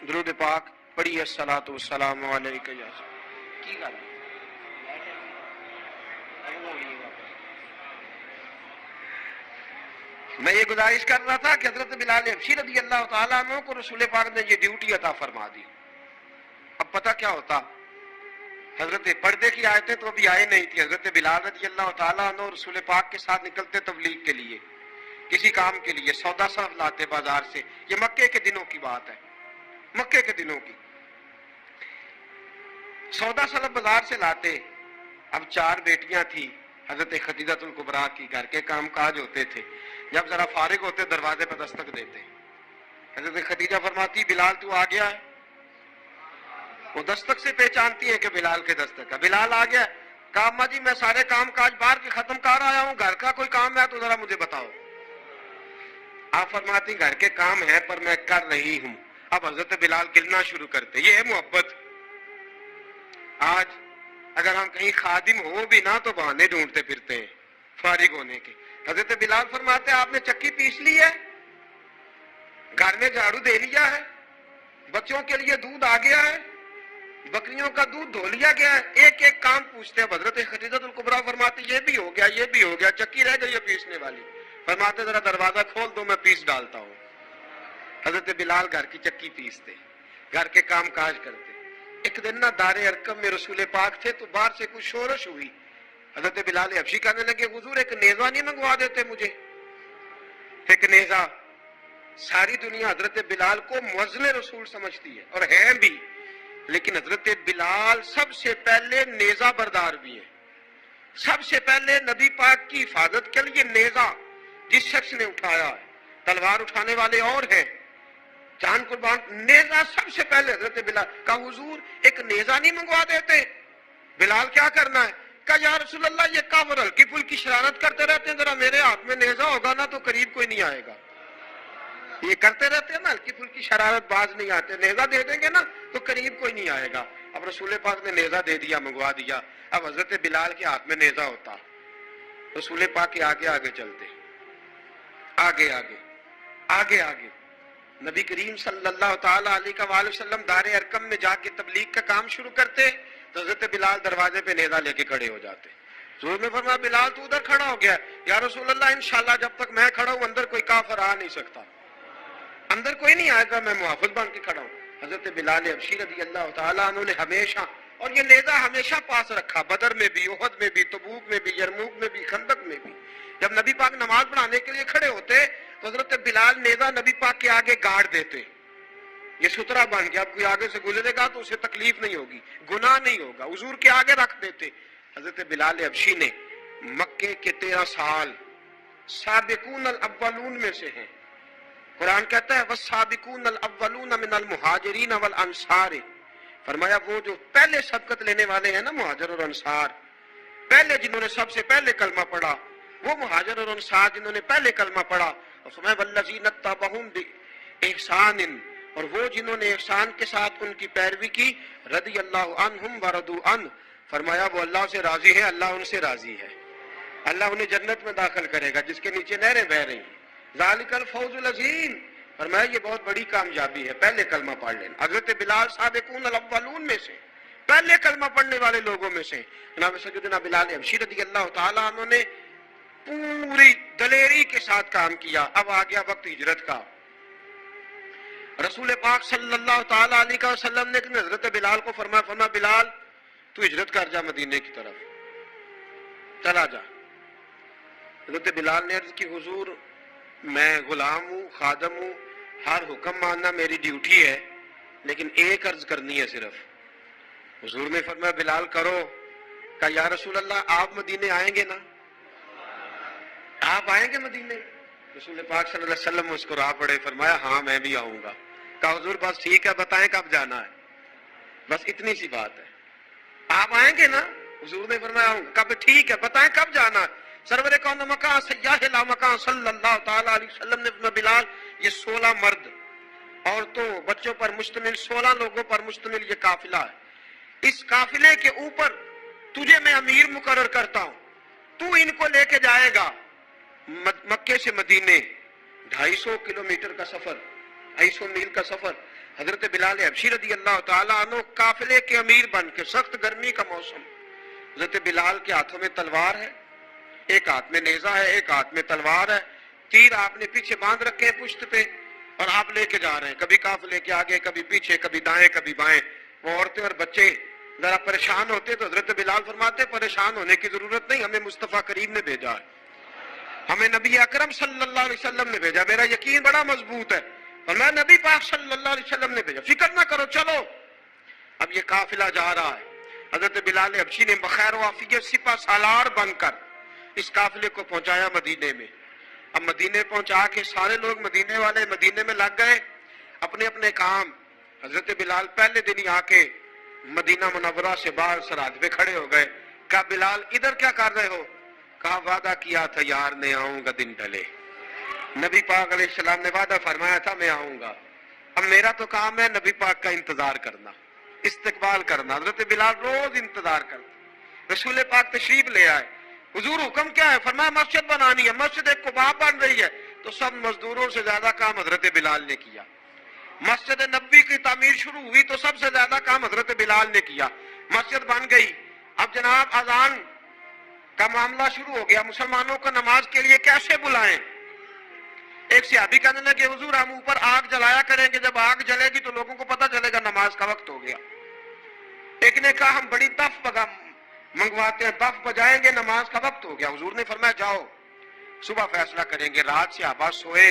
[SPEAKER 1] درود پاک پڑھیے الصلاۃ والسلام علیکہ یا کی گل میں یہ گزارش کر رہا تھا کہ حضرت بلال حبشی رضی اللہ تعالیٰ عنہ کو رسول پاک نے یہ ڈیوٹی عطا فرما دی. اب پتہ کیا ہوتا, حضرت پردے کی آیتیں تو ابھی آئے نہیں تھی. حضرت بلال رضی اللہ تعالیٰ عنہ رسول پاک کے ساتھ نکلتے تبلیغ کے لیے, کسی کام کے لیے, سودا صرف لاتے بازار سے. یہ مکے کے دنوں کی بات ہے, مکے کے دنوں کی. سودا صرف بازار سے لاتے. اب 4 بیٹیاں تھیں حضرت خدیجہ الکبریٰ کی, گھر کے کام کاج ہوتے تھے. جب ذرا فارغ ہوتے دروازے پر دستک دیتے. حضرت خدیجہ فرماتی بلال تو آ گیا ہے. وہ دستک سے پہچانتی ہے کہ بلال کے دستک ہے. بلال آ گیا. کہا اماں جی میں سارے کام کاج باہر کے ختم کر آیا ہوں, گھر کا کوئی کام ہے تو ذرا مجھے بتاؤ. آپ فرماتی گھر کے کام ہیں پر میں کر رہی ہوں. اب حضرت بلال گلنا شروع کرتے. یہ ہے محبت. آج اگر ہم کہیں خادم ہو بھی نہ تو بہانے ڈھونڈتے پھرتے ہیں فارغ ہونے کے. حضرت بلال فرماتے آپ نے چکی پیس لی ہے, گھر میں جھاڑو دے لیا ہے, بچوں کے لیے دودھ آ گیا ہے, بکریوں کا دودھ دھو لیا گیا ہے, ایک ایک کام پوچھتے ہیں. حضرت خدیجہ الکبریٰ فرماتے یہ بھی ہو گیا, یہ بھی ہو گیا, چکی رہ گئی ہے پیسنے والی. فرماتے ذرا دروازہ کھول دو میں پیس ڈالتا ہوں. حضرت بلال گھر کی چکی پیستے, گھر کے کام کاج کرتے. ایک دن نہ دار ارقم میں رسول پاک تھے تو باہر سے کچھ شورش ہوئی. حضرت بلال حبشی کہنے لگے حضور ایک نیزہ نہیں منگوا دیتے مجھے. ایک نیزہ. ساری دنیا حضرت بلال کو مؤذن رسول سمجھتی ہے اور ہے بھی, لیکن حضرت بلال سب سے پہلے نیزہ بردار بھی ہیں. سب سے پہلے نبی پاک کی حفاظت کے لیے نیزہ جس شخص نے اٹھایا ہے, تلوار اٹھانے والے اور ہیں جان قربان، نیزہ سب سے پہلے حضرت بلال کا حضور ایک نیزہ نہیں منگوا دیتے؟ بلال کیا کرنا ہے؟ کہا یا رسول اللہ یہ کافر ہلکی پھلکی شرارت کرتے رہتے ہیں، ذرا میرے ہاتھ میں نیزہ ہوگا نا تو قریب کوئی نہیں آئے گا. یہ کرتے رہتے ہیں نا ہلکی پھلکی شرارت، باز نہیں آتے، نیزہ دے دیں گے نا تو قریب کوئی نہیں آئے گا. اب رسول پاک نے نیزہ دے دیا، منگوا دیا. اب حضرت بلال کے ہاتھ میں نیزہ ہوتا، رسول پاک کے آگے آگے چلتے، آگے آگے آگے آگے. نبی کریم صلی اللہ تعالی علیہ وآلہ وسلم دار ارقم میں جا کے تبلیغ کا کام شروع کرتے تو حضرت بلال دروازے پہ نیزہ لے کے کھڑے ہو جاتے. حضور نے فرمایا بلال تو ادھر کھڑا ہو گیا. یا رسول اللہ انشاءاللہ جب تک میں کھڑا ہوں اندر کوئی کافر آ نہیں سکتا، اندر کوئی نہیں آئے گا، میں محافظ بن کے کھڑا ہوں. حضرت بلال حبشی رضی اللہ تعالیٰ عنہ نے ہمیشہ، اور یہ نیزہ ہمیشہ پاس رکھا، بدر میں بھی، احد میں بھی، تبوک میں بھی، یرموک میں بھی، خندق میں بھی. جب نبی پاک نماز پڑھانے کے لیے کھڑے ہوتے تو حضرت بلال نیزہ نبی پاک کے آگے گاڑ دیتے. یہ سترا بن گیا، اب کوئی آگے سے گزرے گا تو اسے تکلیف نہیں ہوگی، گناہ نہیں ہوگا، حضور کے آگے رکھ دیتے. حضرت بلال حبشی نے مکے کے 13 سال سابقون الاولون میں سے ہیں. قرآن کہتا ہے والسابقون الاولون من المہاجرین والانصار، فرمایا وہ جو پہلے سبقت لینے والے ہیں نا مہاجر اور انصار، پہلے جنہوں نے سب سے پہلے کلمہ پڑھا، وہ مہاجر اور انصار جنہوں نے پہلے کلمہ پڑھا. اور فرمایا والذین اتبعوہم باحسان، اور وہ جنہوں نے احسان کے ساتھ ان کی پیروی کی، رضی اللہ عنہم ورضوا عنہ، فرمایا وہ اللہ سے راضی ہے، اللہ ان سے راضی ہے، اللہ انہیں جنت میں داخل کرے گا جس کے نیچے نہریں بہ رہی ہیں. ذالک الفوز العظیم، فرمایا یہ بہت بڑی کامیابی ہے، پہلے کلمہ پڑھ لینا. حضرت بلال سابقون الاولون میں سے، پہلے کلمہ پڑھنے والے لوگوں میں سے. جناب سیدنا بلال حبشی رضی اللہ تعالیٰ عنہ نے پوری دلیری کے ساتھ کام کیا. اب آ گیا وقت ہجرت کا. رسول پاک صلی اللہ تعالیٰ علیہ وسلم نے حضرت بلال کو فرمایا بلال تو ہجرت کر جا مدینے کی طرف، چلا جا. حضرت بلال نے عرض کی حضور میں غلام ہوں، خادم ہوں، ہر حکم ماننا میری ڈیوٹی ہے، لیکن ایک عرض کرنی ہے صرف. حضور نے فرمایا بلال کرو. کہا یا رسول اللہ آپ مدینے آئیں گے نا؟ آپ آئیں گے مدینے؟ رسول پاک صلی اللہ علیہ وسلم مسکرا پڑے، فرمایا ہاں میں بھی آؤں گا. کہا حضور بس ٹھیک ہے، بتائیں کب جانا ہے، بس اتنی سی بات ہے. آپ آئیں گے نا؟ حضور نے فرمایا آؤں گا. کب ٹھیک ہے بتائیں کب جانا ہے. سرور کون مکان سیاح لا مکان صلی اللہ تعالیٰ علیہ وسلم نے فرمایا بلال یہ 16 مرد، عورتوں، بچوں پر مشتمل 16 لوگوں پر مشتمل یہ قافلہ ہے. اس قافلے کے اوپر تجھے میں امیر مقرر کرتا ہوں، تو ان کو لے کے جائے گا مکے سے مدینے. 250 کلومیٹر کا سفر، 250 میل کا سفر. حضرت بلال حبشی رضی اللہ تعالیٰ عنہ قافلے کے امیر بن کے، سخت گرمی کا موسم، حضرت بلال کے ہاتھوں میں تلوار ہے، ایک ہاتھ میں نیزہ ہے، ایک ہاتھ میں تلوار ہے. تیر آپ نے پیچھے باندھ رکھے ہیں پشت پہ، اور آپ لے کے جا رہے ہیں، کبھی قافلے کے آگے، کبھی پیچھے، کبھی دائیں کبھی بائیں. وہ عورتیں اور بچے ذرا پریشان ہوتے تو حضرت بلال فرماتے پریشان ہونے کی ضرورت نہیں، ہمیں مصطفیٰ کریم نے بھیجا ہے، ہمیں نبی اکرم صلی اللہ علیہ وسلم نے بھیجا، میرا یقین بڑا مضبوط ہے، اور میں نبی پاک صلی اللہ علیہ وسلم نے بھیجا، فکر نہ کرو چلو. اب یہ قافلہ جا رہا ہے. حضرت بلال حبشی نے بخیر و عافیت سپہ سالار بن کر اس قافلے کو پہنچایا مدینے میں. اب مدینے پہنچا کے سارے لوگ مدینے والے مدینے میں لگ گئے اپنے اپنے کام. حضرت بلال پہلے دن ہی آ کے مدینہ منورہ سے باہر سرحد پہ کھڑے ہو گئے. کہا بلال ادھر کیا کر رہے ہو؟ کہا وعدہ کیا تھا یار نے آؤں گا دن ڈھلے، نبی پاک علیہ السلام نے وعدہ فرمایا تھا میں آؤں گا. اب میرا تو کام ہے نبی پاک کا انتظار کرنا، استقبال کرنا. حضرت بلال روز انتظار کرتے. رسول پاک تشریف لے آئے. حضور حکم کیا ہے؟ فرمایا مسجد بنانی ہے. مسجد ایک قباء بن رہی ہے تو سب مزدوروں سے زیادہ کام حضرت بلال نے کیا. مسجد نبوی کی تعمیر شروع ہوئی تو سب سے زیادہ کام حضرت بلال نے کیا. مسجد بن گئی. اب جناب اذان کا معاملہ شروع ہو گیا، مسلمانوں کو نماز کے لیے کیسے بلائیں؟ ایک صحابی کہنے لگے حضور ہم اوپر آگ جلایا کریں گے، جب آگ جلے گی تو لوگوں کو پتہ چلے گا نماز کا وقت ہو گیا. ایک نے کہا ہم بڑی دف منگواتے ہیں، دف بجائیں گے، نماز کا وقت ہو گیا. حضور نے فرمایا جاؤ صبح فیصلہ کریں گے. رات سے صحابہ سوئے.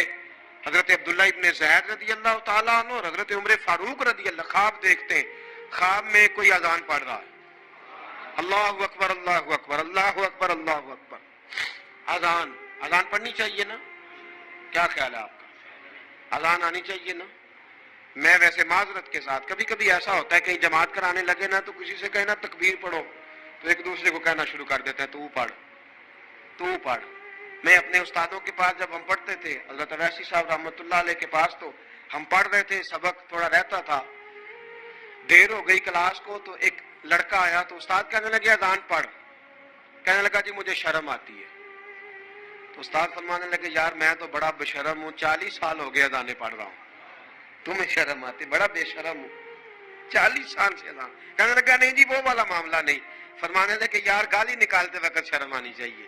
[SPEAKER 1] حضرت عبداللہ ابن زید رضی اللہ تعالیٰ عنہ اور حضرت عمر فاروق رضی اللہ خواب دیکھتے ہیں، خواب میں کوئی اذان پڑھ رہا ہے، اللہ اکبر اللہ اکبر اللہ اکبر اللہ اکبر. اذان پڑھنی چاہیے نا؟ کیا خیال ہے آپ کا؟ اذان آنی چاہیے نا؟ میں ویسے معذرت کے ساتھ کبھی کبھی ایسا ہوتا ہے کہیں جماعت کرانے لگے نا تو کسی سے کہنا تکبیر پڑھو تو ایک دوسرے کو کہنا شروع کر دیتے ہیں تو پڑھ. میں اپنے استادوں کے پاس جب ہم پڑھتے تھے حضرت اویسی صاحب رحمۃ اللہ علیہ کے پاس تو ہم پڑھ رہے تھے, سبق تھوڑا رہتا تھا, دیر ہو گئی کلاس کو تو ایک لڑکا آیا تو استاد کہنے لگے اذان پڑھ. کہنے لگا جی مجھے شرم آتی ہے. تو استاد فرمانے لگے یار میں تو بڑا بے شرم ہوں, 40 سال ہو گئے اذانیں پڑھ رہا ہوں, تمہیں شرم آتی؟ بڑا بے شرم ہوں, 40 سال سے اذان. کہنے لگا نہیں جی وہ والا معاملہ نہیں. فرمانے لگے یار گالی نکالتے وقت شرم آنی چاہیے,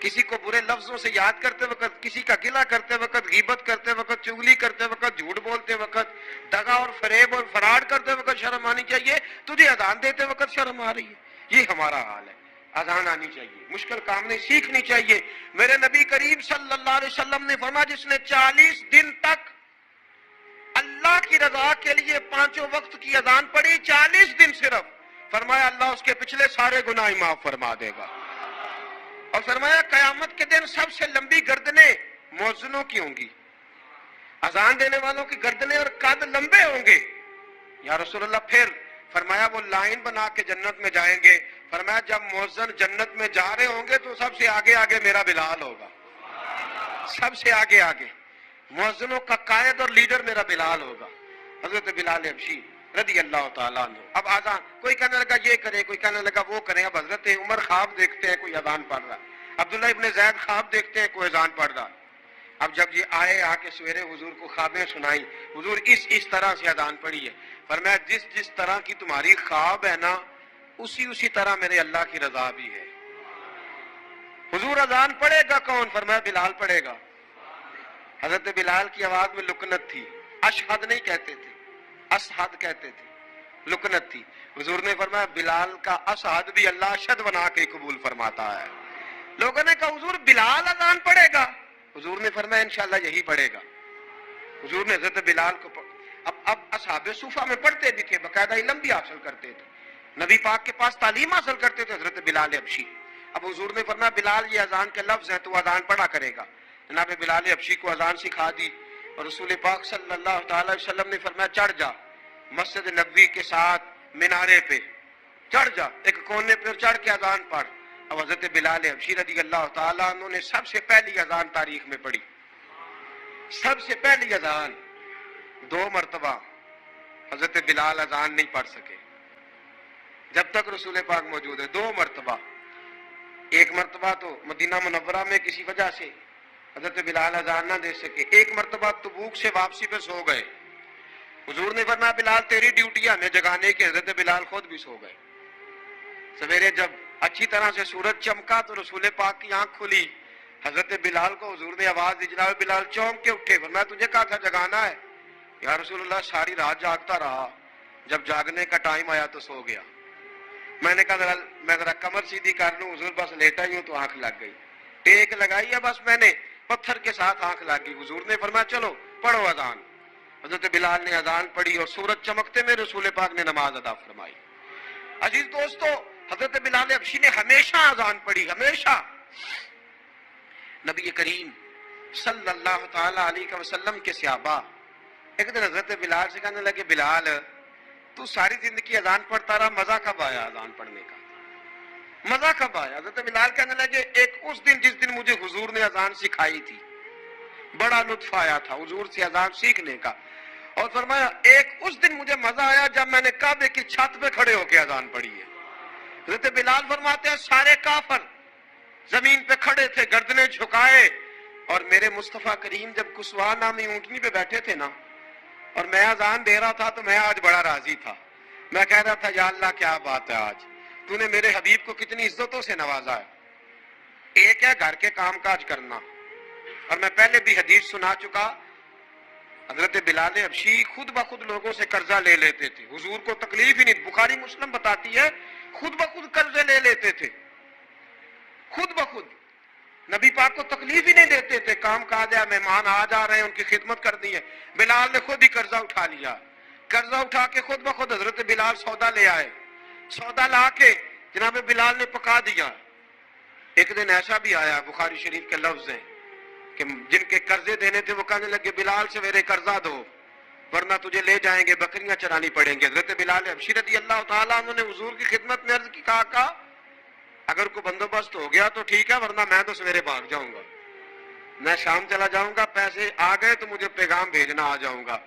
[SPEAKER 1] کسی کو برے لفظوں سے یاد کرتے وقت, کسی کا گلہ کرتے وقت, غیبت کرتے وقت, چغلی کرتے وقت, جھوٹ بولتے وقت, دغا اور فریب اور فراڈ کرتے وقت شرم آنی چاہیے. تجھے اذان دیتے وقت شرم آ رہی ہے. یہ ہمارا حال ہے. اذان آنی چاہیے, مشکل کام نہیں, سیکھنی چاہیے. میرے نبی کریم صلی اللہ علیہ وسلم نے فرمایا جس نے 40 دن تک اللہ کی رضا کے لیے 5 وقت کی اذان پڑھی, 40 دن صرف, فرمایا اللہ اس کے پچھلے سارے گناہ معاف فرما دے گا. اور فرمایا قیامت کے دن سب سے لمبی گردنیں مؤذنوں کی ہوں گی, اذان دینے والوں کی گردنیں اور قد لمبے ہوں گے. یا رسول اللہ پھر فرمایا وہ لائن بنا کے جنت میں جائیں گے. فرمایا جب مؤذن جنت میں جا رہے ہوں گے تو سب سے آگے آگے میرا بلال ہوگا, سب سے آگے آگے مؤذنوں کا قائد اور لیڈر میرا بلال ہوگا, حضرت بلال حبشی رضی اللہ تعالیٰ عنہ. اب آزان کوئی کہنے لگا یہ کریں, کوئی کہنے لگا وہ کریں. اب حضرت عمر خواب دیکھتے ہیں کوئی اذان پڑھ رہا, عبداللہ ابن زید خواب دیکھتے ہیں کوئی اذان پڑھ رہا. اب جب یہ آئے آ کے سویرے حضور کو خوابیں سنائی, حضور اس طرح سے اذان پڑھی ہے. فرمایا جس طرح کی تمہاری خواب ہے نا اسی طرح میرے اللہ کی رضا بھی ہے. حضور اذان پڑھے گا کون؟ فرمایا بلال پڑھے گا. حضرت بلال کی آواز میں لکنت تھی, اشہد نہیں کہتے تھے, اشہد کہتے تھے, لکنت تھی. حضور نے فرمایا بلال کا اشہد بھی اللہ اشہد بنا کے قبول فرماتا ہے. لوگوں نے کہا حضور بلال اذان پڑھے گا؟ حضور نے فرمایا انشاءاللہ یہی پڑھے گا. حضور نے حضرت بلال کو اب اصحاب صوفہ میں پڑھتے بھی تھے, باقاعدہ علم بھی حاصل کرتے تھے, نبی پاک کے پاس تعلیم حاصل کرتے تھے, حضرت بلال حبشی. اب حضور نے فرمایا بلال یہ اذان کے لفظ ہیں تو اذان پڑھا کرے گا. جناب بلال حبشی کو اذان سکھا دی اور رسول پاک صلی اللہ تعالی وسلم نے فرمایا چڑھ جا مسجد نبوی کے ساتھ مینارے پہ, چڑھ جا ایک کونے پہ چڑھ کے اذان پڑھ. اب حضرت بلال حبشی رضی اللہ تعالیٰ عنہ نے سب سے پہلی اذان تاریخ میں پڑھی, سب سے پہلی اذان. 2 مرتبہ حضرت بلال اذان نہیں پڑھ سکے جب تک رسول پاک موجود ہے. 2 مرتبہ, ایک مرتبہ تو مدینہ منورہ میں کسی وجہ سے حضرت بلال اذان نہ دے سکے, ایک مرتبہ تبوک سے واپسی پہ سو گئے. حضور نے فرمایا بلال تیری ڈیوٹی ہے ہمیں جگانے کی. حضرت بلال خود بھی سو گئے. سویرے جب اچھی طرح سے سورج چمکا تو رسول پاک کی آنکھ کھلی, حضرت بلال کو حضور نے آواز دی, جناب بلال چونک کے اٹھے. فرمایا تجھے کہا تھا جگانا ہے. یا رسول اللہ ساری رات جاگتا رہا, جب جاگنے کا ٹائم آیا تو سو گیا. میں نے کہا میں ذرا کمر سیدھی کر لوں. حضور بس لیٹا ہی ہوں تو آنکھ لگ گئی, ٹیک لگائی ہے بس میں نے, پتھر کے ساتھ آنکھ لگ گئی. حضور نے فرمایا چلو پڑھو اذان. حضرت بلال نے اذان پڑھی اور سورج چمکتے میں رسول پاک نے نماز ادا فرمائی. عزیز دوستو حضرت بلال حبشی نے ہمیشہ اذان پڑھی, ہمیشہ. نبی کریم صلی اللہ تعالی علیہ وسلم کے صحابہ ایک دن حضرت بلال سے کہنے لگے بلال تو ساری زندگی اذان پڑھتا رہا, مزہ کب آیا اذان پڑھنے کا, مزہ کب آیا؟ حضرت بلال کہنے لگے ایک اس دن جس دن مجھے حضور نے اذان سکھائی تھی بڑا لطف آیا تھا حضور سے اذان سیکھنے کا. اور فرمایا ایک اس دن مجھے مزہ آیا جب میں نے کعبے کی چھت پہ کھڑے ہو کے اذان پڑھی ہے. حضرت بلال فرماتے ہیں سارے کافر زمین پہ کھڑے تھے گردنیں جھکائے, اور میرے مصطفیٰ کریم جب کسوا نامی اونٹنی پہ بیٹھے تھے نا اور میں اذان دے رہا تھا تو میں آج بڑا راضی تھا. میں کہہ رہا تھا یا اللہ کیا بات ہے, آج تو نے میرے حبیب کو کتنی عزتوں سے نوازا ہے. ایک ہے گھر کے کام کاج کرنا, اور میں پہلے بھی حدیث سنا چکا, حضرت بلال حبشی خود بخود لوگوں سے قرضہ لے لیتے تھے, حضور کو تکلیف ہی نہیں. بخاری مسلم بتاتی ہے خود بخود قرضے لے لیتے تھے, خود بخود. نبی پاک کو تکلیف ہی نہیں دیتے تھے, کام کاج ہے, مہمان آ جا رہے ہیں ان کی خدمت کر دی ہے. بلال نے خود ہی قرضہ اٹھا لیا, قرضہ اٹھا کے خود بخود حضرت بلال سودا لے آئے, سودا لا کے جناب بلال نے پکا دیا. ایک دن ایسا بھی آیا بخاری شریف کے لفظ ہیں کہ جن کے قرضے دینے تھے وہ کہنے لگے بلال سویرے قرضہ دو, ورنہ تجھے لے جائیں گے، بکریاں چرانی پڑیں گے۔ حضرت بلال حبشی رضی اللہ تعالیٰ عنہ نے حضور کی خدمت میں عرض کی، کہا اگر کوئی بندوبست ہو گیا تو ٹھیک ہے، ورنہ میں تو سویرے بھاگ جاؤں گا، میں شام چلا جاؤں گا، پیسے آ گئے تو مجھے پیغام بھیجنا، آ جاؤں گا۔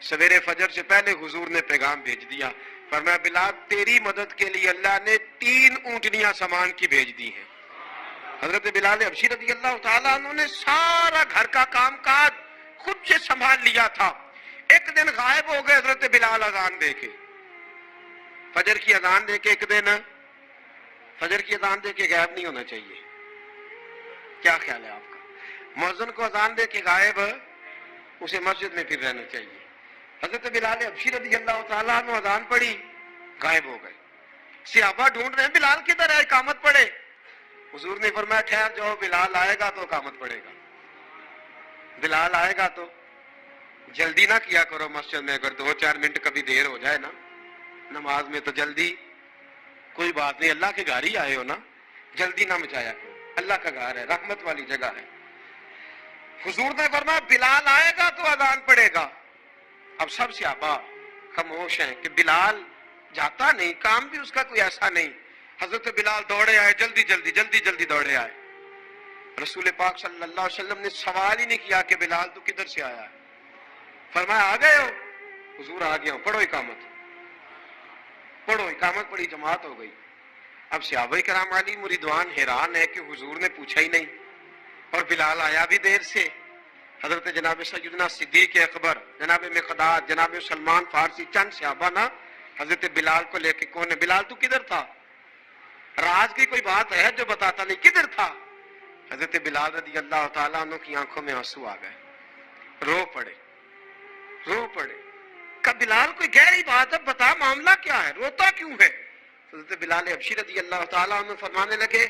[SPEAKER 1] سویرے فجر سے پہلے حضور نے پیغام بھیج دیا، فرمایا بلال تیری مدد کے لیے اللہ نے 3 اونٹنیاں سامان کی بھیج دی ہیں۔ حضرت بلال حبشی رضی اللہ تعالیٰ عنہ نے سارا گھر کا کام کاج خود سے سنبھال لیا تھا۔ ایک دن غائب ہو گئے حضرت بلال اذان دے کے، فجر کی اذان دے کے، ایک دن فجر کی اذان دے کے غائب نہیں ہونا چاہیے، کیا خیال ہے آپ کا؟ مؤذن کو اذان دے کے غائب، اسے مسجد میں پھر رہنا چاہیے۔ حضرت بلال حبشی رضی اللہ تعالیٰ عنہ اذان پڑھی، غائب ہو گئے۔ صحابہ ڈھونڈ رہے ہیں بلال کدھر ہے، اقامت پڑھے۔ حضور نے فرمایا ٹھہر جاؤ، بلال آئے گا تو اقامت پڑھے گا، بلال آئے گا تو جلدی نہ کیا کرو مسجد میں، اگر 2-4 منٹ کبھی دیر ہو جائے نا نماز میں تو جلدی کوئی بات نہیں، اللہ کے گھر ہی آئے ہو نا، جلدی نہ مچایا کرو، اللہ کا گھر ہے، رحمت والی جگہ ہے۔ حضور نے فرمایا بلال آئے گا تو اذان پڑھے گا۔ اب سب صحابہ خاموش ہیں کہ بلال جاتا نہیں، کام بھی اس کا کوئی ایسا نہیں۔ حضرت بلال دوڑے آئے، جلدی دوڑے آئے۔ رسول پاک صلی اللہ علیہ وسلم نے سوال ہی نہیں کیا کہ بلال تو کدھر سے آیا ہے، فرمایا آ گئے ہو؟ حضور آ گیا ہوں، پڑھو اقامت پڑھی، جماعت ہو گئی۔ اب صحابہ کرام علیہم رضوان حیران ہے کہ حضور نے پوچھا ہی نہیں اور بلال آیا بھی دیر سے۔ حضرت جناب سیدنا صدیق اکبر، جناب مقداد، جناب سلمان فارسی، چند صحابہ نا حضرت بلال کو لے کے، کون ہے بلال تو کدھر تھا؟ راز کی کوئی بات ہے جو بتاتا نہیں، کدھر تھا؟ حضرت بلال رضی اللہ تعالیٰ عنہ کی آنکھوں میں آنسو آ گئے، رو پڑے۔ کہ بلال کوئی گہری بات ہے، بتا معاملہ کیا ہے، روتا کیوں ہے؟ حضرت بلال حبشی رضی اللہ تعالیٰ عنہ فرمانے لگے،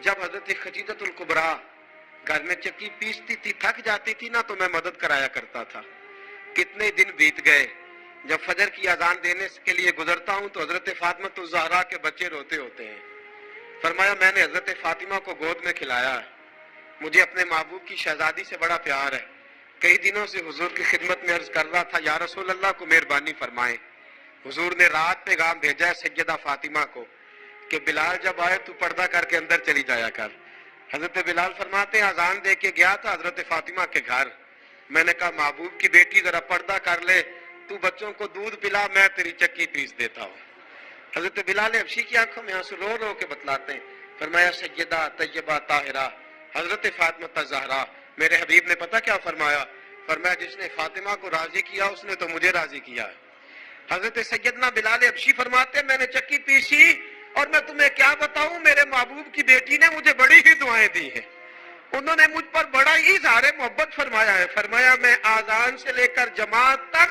[SPEAKER 1] جب حضرت خدیجہ الکبریٰ گھر میں چکی پیستی تھی، تھک جاتی تھی نا تو میں مدد کرایا کرتا تھا۔ کتنے دن بیت گئے، جب فجر کی اذان دینے کے لیے گزرتا ہوں تو حضرت فاطمہ الزہرا کے بچے روتے ہوتے ہیں۔ فرمایا میں نے حضرت فاطمہ کو گود میں کھلایا ہے، مجھے اپنے محبوب کی شہزادی سے بڑا پیار ہے۔ کئی دنوں سے حضور کی خدمت میں عرض کر رہا تھا یا رسول اللہ کو مہربانی فرمائیں۔ حضور نے رات پیغام بھیجا ہے سیدہ فاطمہ کو کہ بلال جب آئے تو پردہ کر کے اندر چلی جایا کر۔ حضرت بلال فرماتے ہیں اذان دے کے گیا تھا حضرت فاطمہ کے گھر، میں نے کہا محبوب کی بیٹی ذرا پردہ کر لے، تو بچوں کو دودھ پلا، میں تیری چکی پیس دیتا ہوں۔ حضرت بلال حبشی کی آنکھوں میں آنسو رو رو کے بتلاتے ہیں، فرمایا سیدہ طیبہ طاہرہ حضرت فاطمہ الزہرا، میرے حبیب نے پتہ کیا فرمایا؟ فرمایا جس نے فاطمہ کو راضی کیا اس نے تو مجھے راضی کیا ہے۔ حضرت سیدنا بلال حبشی فرماتے ہیں میں نے چکی پیسی اور میں تمہیں کیا بتاؤں، میرے محبوب کی بیٹی نے مجھے بڑی ہی دعائیں دی ہیں، انہوں نے مجھ پر بڑا ہی اظہار محبت فرمایا ہے۔ فرمایا میں آذان سے لے کر جماعت تک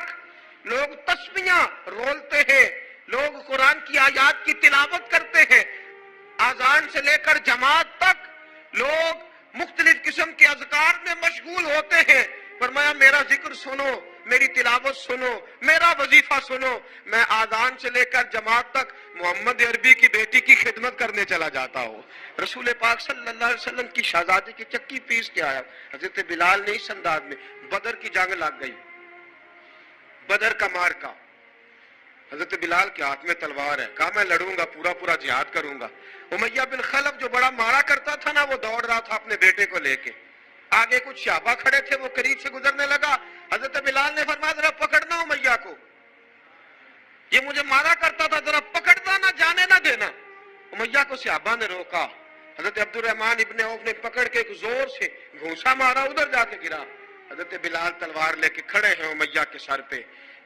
[SPEAKER 1] لوگ تسبیحاں رولتے ہیں، لوگ قرآن کی آیات کی تلاوت کرتے ہیں، آذان سے لے کر جماعت تک لوگ مختلف قسم کے اذکار میں مشغول ہوتے ہیں۔ فرمایا میرا ذکر سنو، میری تلاوت سنو، میرا وظیفہ سنو، میں آذان سے لے کر جماعت تک محمد عربی کی بیٹی کی خدمت کرنے چلا جاتا ہوں۔ رسول پاک صلی اللہ علیہ وسلم کی شہزادی کی چکی پیس کے آیا۔ حضرت بلال نے اس انداز میں، بدر کی جنگ لگ گئی، بدر کا مارکا، حضرت بلال کے ہاتھ میں تلوار ہے، کہا میں لڑوں گا، پورا جہاد کروں گا۔ امیہ بن خلف جو بڑا مارا کرتا تھا نا وہ دوڑ رہا تھا اپنے بیٹے کو لے کے، آگے کچھ صحابہ کھڑے تھے، وہ قریب سے گزرنے لگا، حضرت بلال نے فرمایا ذرا پکڑنا امیہ کو، یہ مجھے مارا کرتا تھا، ذرا پکڑنا، نہ جانے نہ دینا۔ امیہ کو صحابہ نے روکا، حضرت عبد الرحمن ابن عوف نے پکڑ کے ایک زور سے گھونسا مارا، ادھر جا کے گرا۔ حضرت بلال تلوار لے کے کھڑے ہیں امیہ کے سر پہ،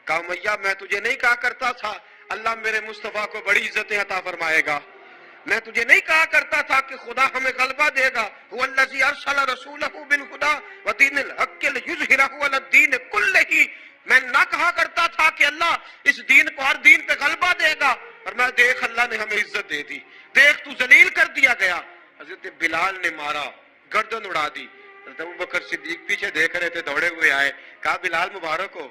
[SPEAKER 1] کہا امیہ میں تجھے نہیں کہا کرتا تھا اللہ میرے مصطفیٰ کو بڑی عزتیں عطا فرمائے گا، میں تجھے نہیں کہا کرتا تھا کہ خدا ہمیں غلبہ دے گا، هو الذی ارسل رسولہ بالہدی ودین الحق لیظہرہ علی الدین کلہ، میں نہ کہا کرتا تھا کہ اللہ اس دین کو ہر دین پہ غلبہ دے گا، اور میں دیکھ اللہ نے ہمیں عزت دے دی، دیکھ تو ذلیل کر دیا گیا۔ حضرت بلال نے مارا، گردن اڑا دی۔ حضرت ابوبکر صدیق پیچھے دیکھ رہے تھے، دوڑے ہوئے آئے، کہا بلال مبارک ہو،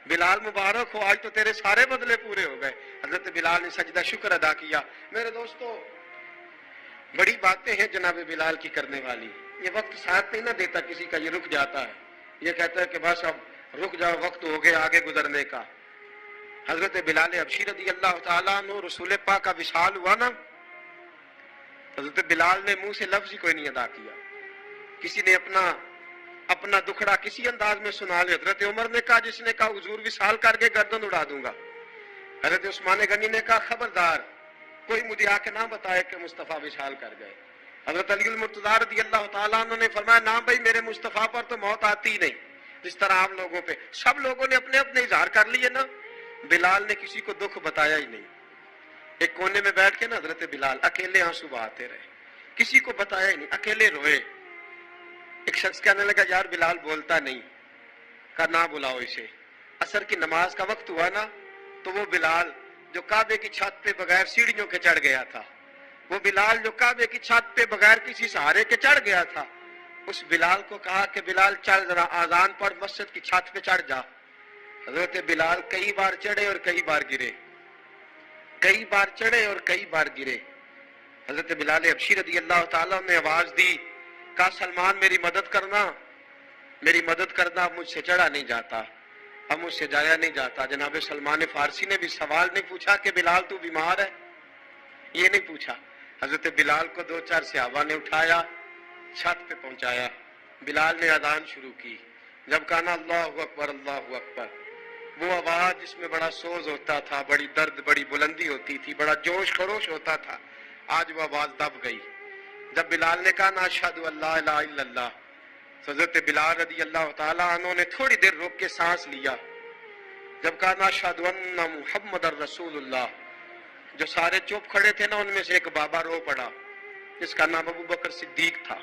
[SPEAKER 1] بلال مبارک ہو، آج تو تیرے سارے بدلے پورے ہو گئے۔ حضرت بلال نے سجدہ شکر ادا کیا۔ میرے دوستو بڑی باتیں ہیں جناب بلال کی کرنے والی، یہ وقت ساتھ نہیں نہ دیتا، کسی کا یہ رک جاتا ہے، یہ کہتا ہے کہ بس اب رک جاؤ وقت ہو گیا آگے گزرنے کا. حضرت بلال حبشی رضی اللہ تعالیٰ عنہ رسول پاک کا وصال ہوا نا, حضرت بلال نے منہ سے لفظ ہی کوئی نہیں ادا کیا. کسی نے اپنا دکھڑا کسی انداز میں سنا لیا. حضرت عمر نے کہا, جس نے کہا حضور وصال کر کے گردن اڑا دوں گا. حضرت عثمان غنی نے کہا خبردار کوئی مجھے آ کے نہ بتائے کہ مصطفیٰ وصال کر گئے. حضرت علی المرتضیٰ رضی اللہ تعالیٰ عنہ نے فرمایا نہ بھائی میرے مصطفیٰ پر تو موت آتی ہی نہیں جس طرح عام لوگوں پہ. سب لوگوں نے اپنے اپنے اظہار کر لیے نا, بلال نے کسی کو دکھ بتایا ہی نہیں. ایک کونے میں بیٹھ کے نا حضرت بلال اکیلے آنسو بہاتے رہے, کسی کو بتایا ہی نہیں, اکیلے روئے. ایک شخص کہنے لگا یار بلال بولتا نہیں. کہا نہ بلاؤ اسے. عصر کی نماز کا وقت ہوا نا تو وہ بلال جو کعبے کی چھت پہ بغیر سیڑھیوں کے چڑھ گیا تھا, وہ بلال جو کعبے کی چھت پہ بغیر کسی سہارے کے چڑھ گیا تھا, اس بلال کو کہا کہ بلال چل ذرا آذان پڑھ مسجد کی چھت پہ چڑھ جا. حضرت بلال کئی بار چڑھے اور کئی بار گرے, کئی بار چڑھے اور کئی بار گرے. حضرت بلال حبشی رضی اللہ تعالیٰ نے آواز دی, کہا سلمان میری مدد کرنا, میری مدد کرنا, اب مجھ سے چڑھا نہیں جاتا, اب مجھ سے جایا نہیں جاتا. جناب سلمان فارسی نے بھی سوال نہیں پوچھا کہ بلال تو بیمار ہے, یہ نہیں پوچھا. حضرت بلال کو 2-4 صحابہ نے اٹھایا, چھت پہ پہنچایا. بلال نے اذان شروع کی. جب کہا نا اللہ اکبر اللہ اکبر, وہ آواز جس میں بڑا سوز ہوتا تھا, بڑی درد, بڑی بلندی ہوتی تھی, بڑا جوش خروش ہوتا تھا, آج وہ آواز دب گئی. جب بلال نے کہا نا اشہد ان لا الہ الا اللہ, حضرت بلال رضی اللہ تعالیٰ عنہ نے تھوڑی دیر روک کے سانس لیا. جب کہا نا اشہد ان محمد الرسول اللہ, جو سارے چپ کھڑے تھے نا ان میں سے ایک بابا رو پڑا جس کا نام ابو بکر صدیق تھا.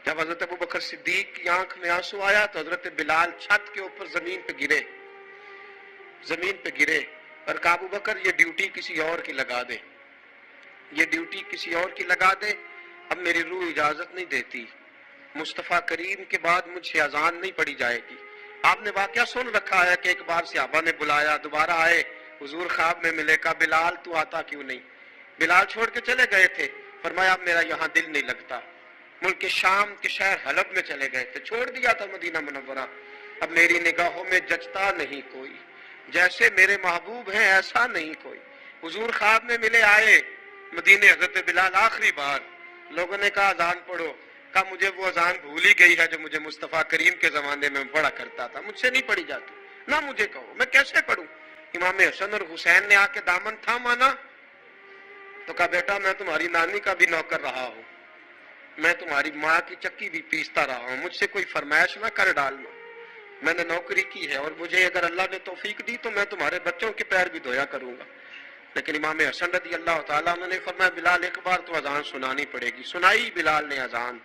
[SPEAKER 1] جب حضرت ابو بکر صدیق کی آنکھ میں آنسو آیا تو حضرت بلال چھت کے اوپر زمین پہ گرے, زمین پہ گرے اور کہا ابو بکر یہ ڈیوٹی کسی اور کی لگا دے, یہ ڈیوٹی کسی اور کی لگا دے, اب میری روح اجازت نہیں دیتی, مصطفیٰ کریم کے بعد مجھ سے اذان نہیں پڑھی جائے گی. آپ نے واقعہ سن رکھا ہے کہ ایک بار صحابہ نے بلایا, دوبارہ آئے, حضور خواب میں ملے, کہا بلال تو آتا کیوں نہیں. بلال چھوڑ کے چلے گئے تھے, فرمایا اب میرا یہاں دل نہیں لگتا. ملک شام کے شہر حلب میں چلے گئے تھے, چھوڑ دیا تھا مدینہ منورہ, اب میری نگاہوں میں جچتا نہیں کوئی, جیسے میرے محبوب ہیں ایسا نہیں کوئی. حضور خواب میں ملے, آئے مدینے, حضرت بلال آخری بار, لوگوں نے کہا اذان پڑھو, کہا مجھے وہ اذان بھول ہی گئی ہے جو مجھے مصطفیٰ کریم کے زمانے میں پڑھا کرتا تھا, مجھ سے نہیں پڑھی جاتی, نہ مجھے کہو میں کیسے پڑھوں. امام حسن اور حسین نے آ کے دامن تھاما نا تو کہا بیٹا میں تمہاری نانی کا بھی نوکر رہا ہوں, میں تمہاری ماں کی چکی بھی پیستا رہا ہوں, مجھ سے کوئی فرمائش نہ کر ڈالنا, میں نے نوکری کی ہے اور مجھے اگر اللہ نے توفیق دی تو میں تمہارے بچوں کے پیر بھی دھویا کروں گا. لیکن امام حسن رضی اللہ تعالیٰ عنہ نے فرمایا بلال ایک بار تو اذان سنانی پڑے گی. سنائی بلال نے اذان.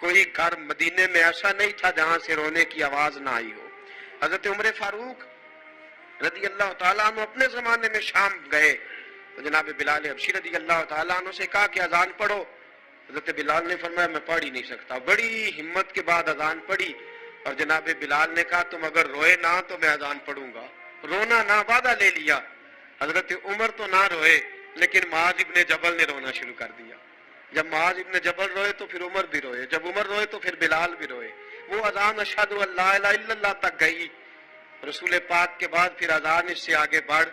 [SPEAKER 1] کوئی گھر مدینے میں ایسا نہیں تھا جہاں سے رونے کی آواز نہ آئی ہو. حضرت عمر فاروق رضی اللہ تعالیٰ عنہ اپنے زمانے میں شام گئے تو جناب بلال حبشی رضی اللہ تعالیٰ عنہ سے کہا کہ اذان پڑھو. حضرت بلال نے فرمایا میں پڑھ ہی نہیں سکتا. بڑی ہمت کے بعد اذان پڑھی اور جناب بلال نے کہا تم اگر روئے نہ تو میں اذان پڑھوں گا. رونا نہ, وعدہ لے لیا. حضرت عمر تو نہ روئے لیکن معاذ ابن جبل نے رونا شروع کر دیا. جب معاذ ابن جبل روئے تو پھر عمر بھی روئے, جب عمر روئے تو پھر بلال بھی روئے. وہ اذان اشہد ان لا الہ الا اللہ تک گئی. رسول پاک کے بعد پھر اذان اس سے آگے بڑھ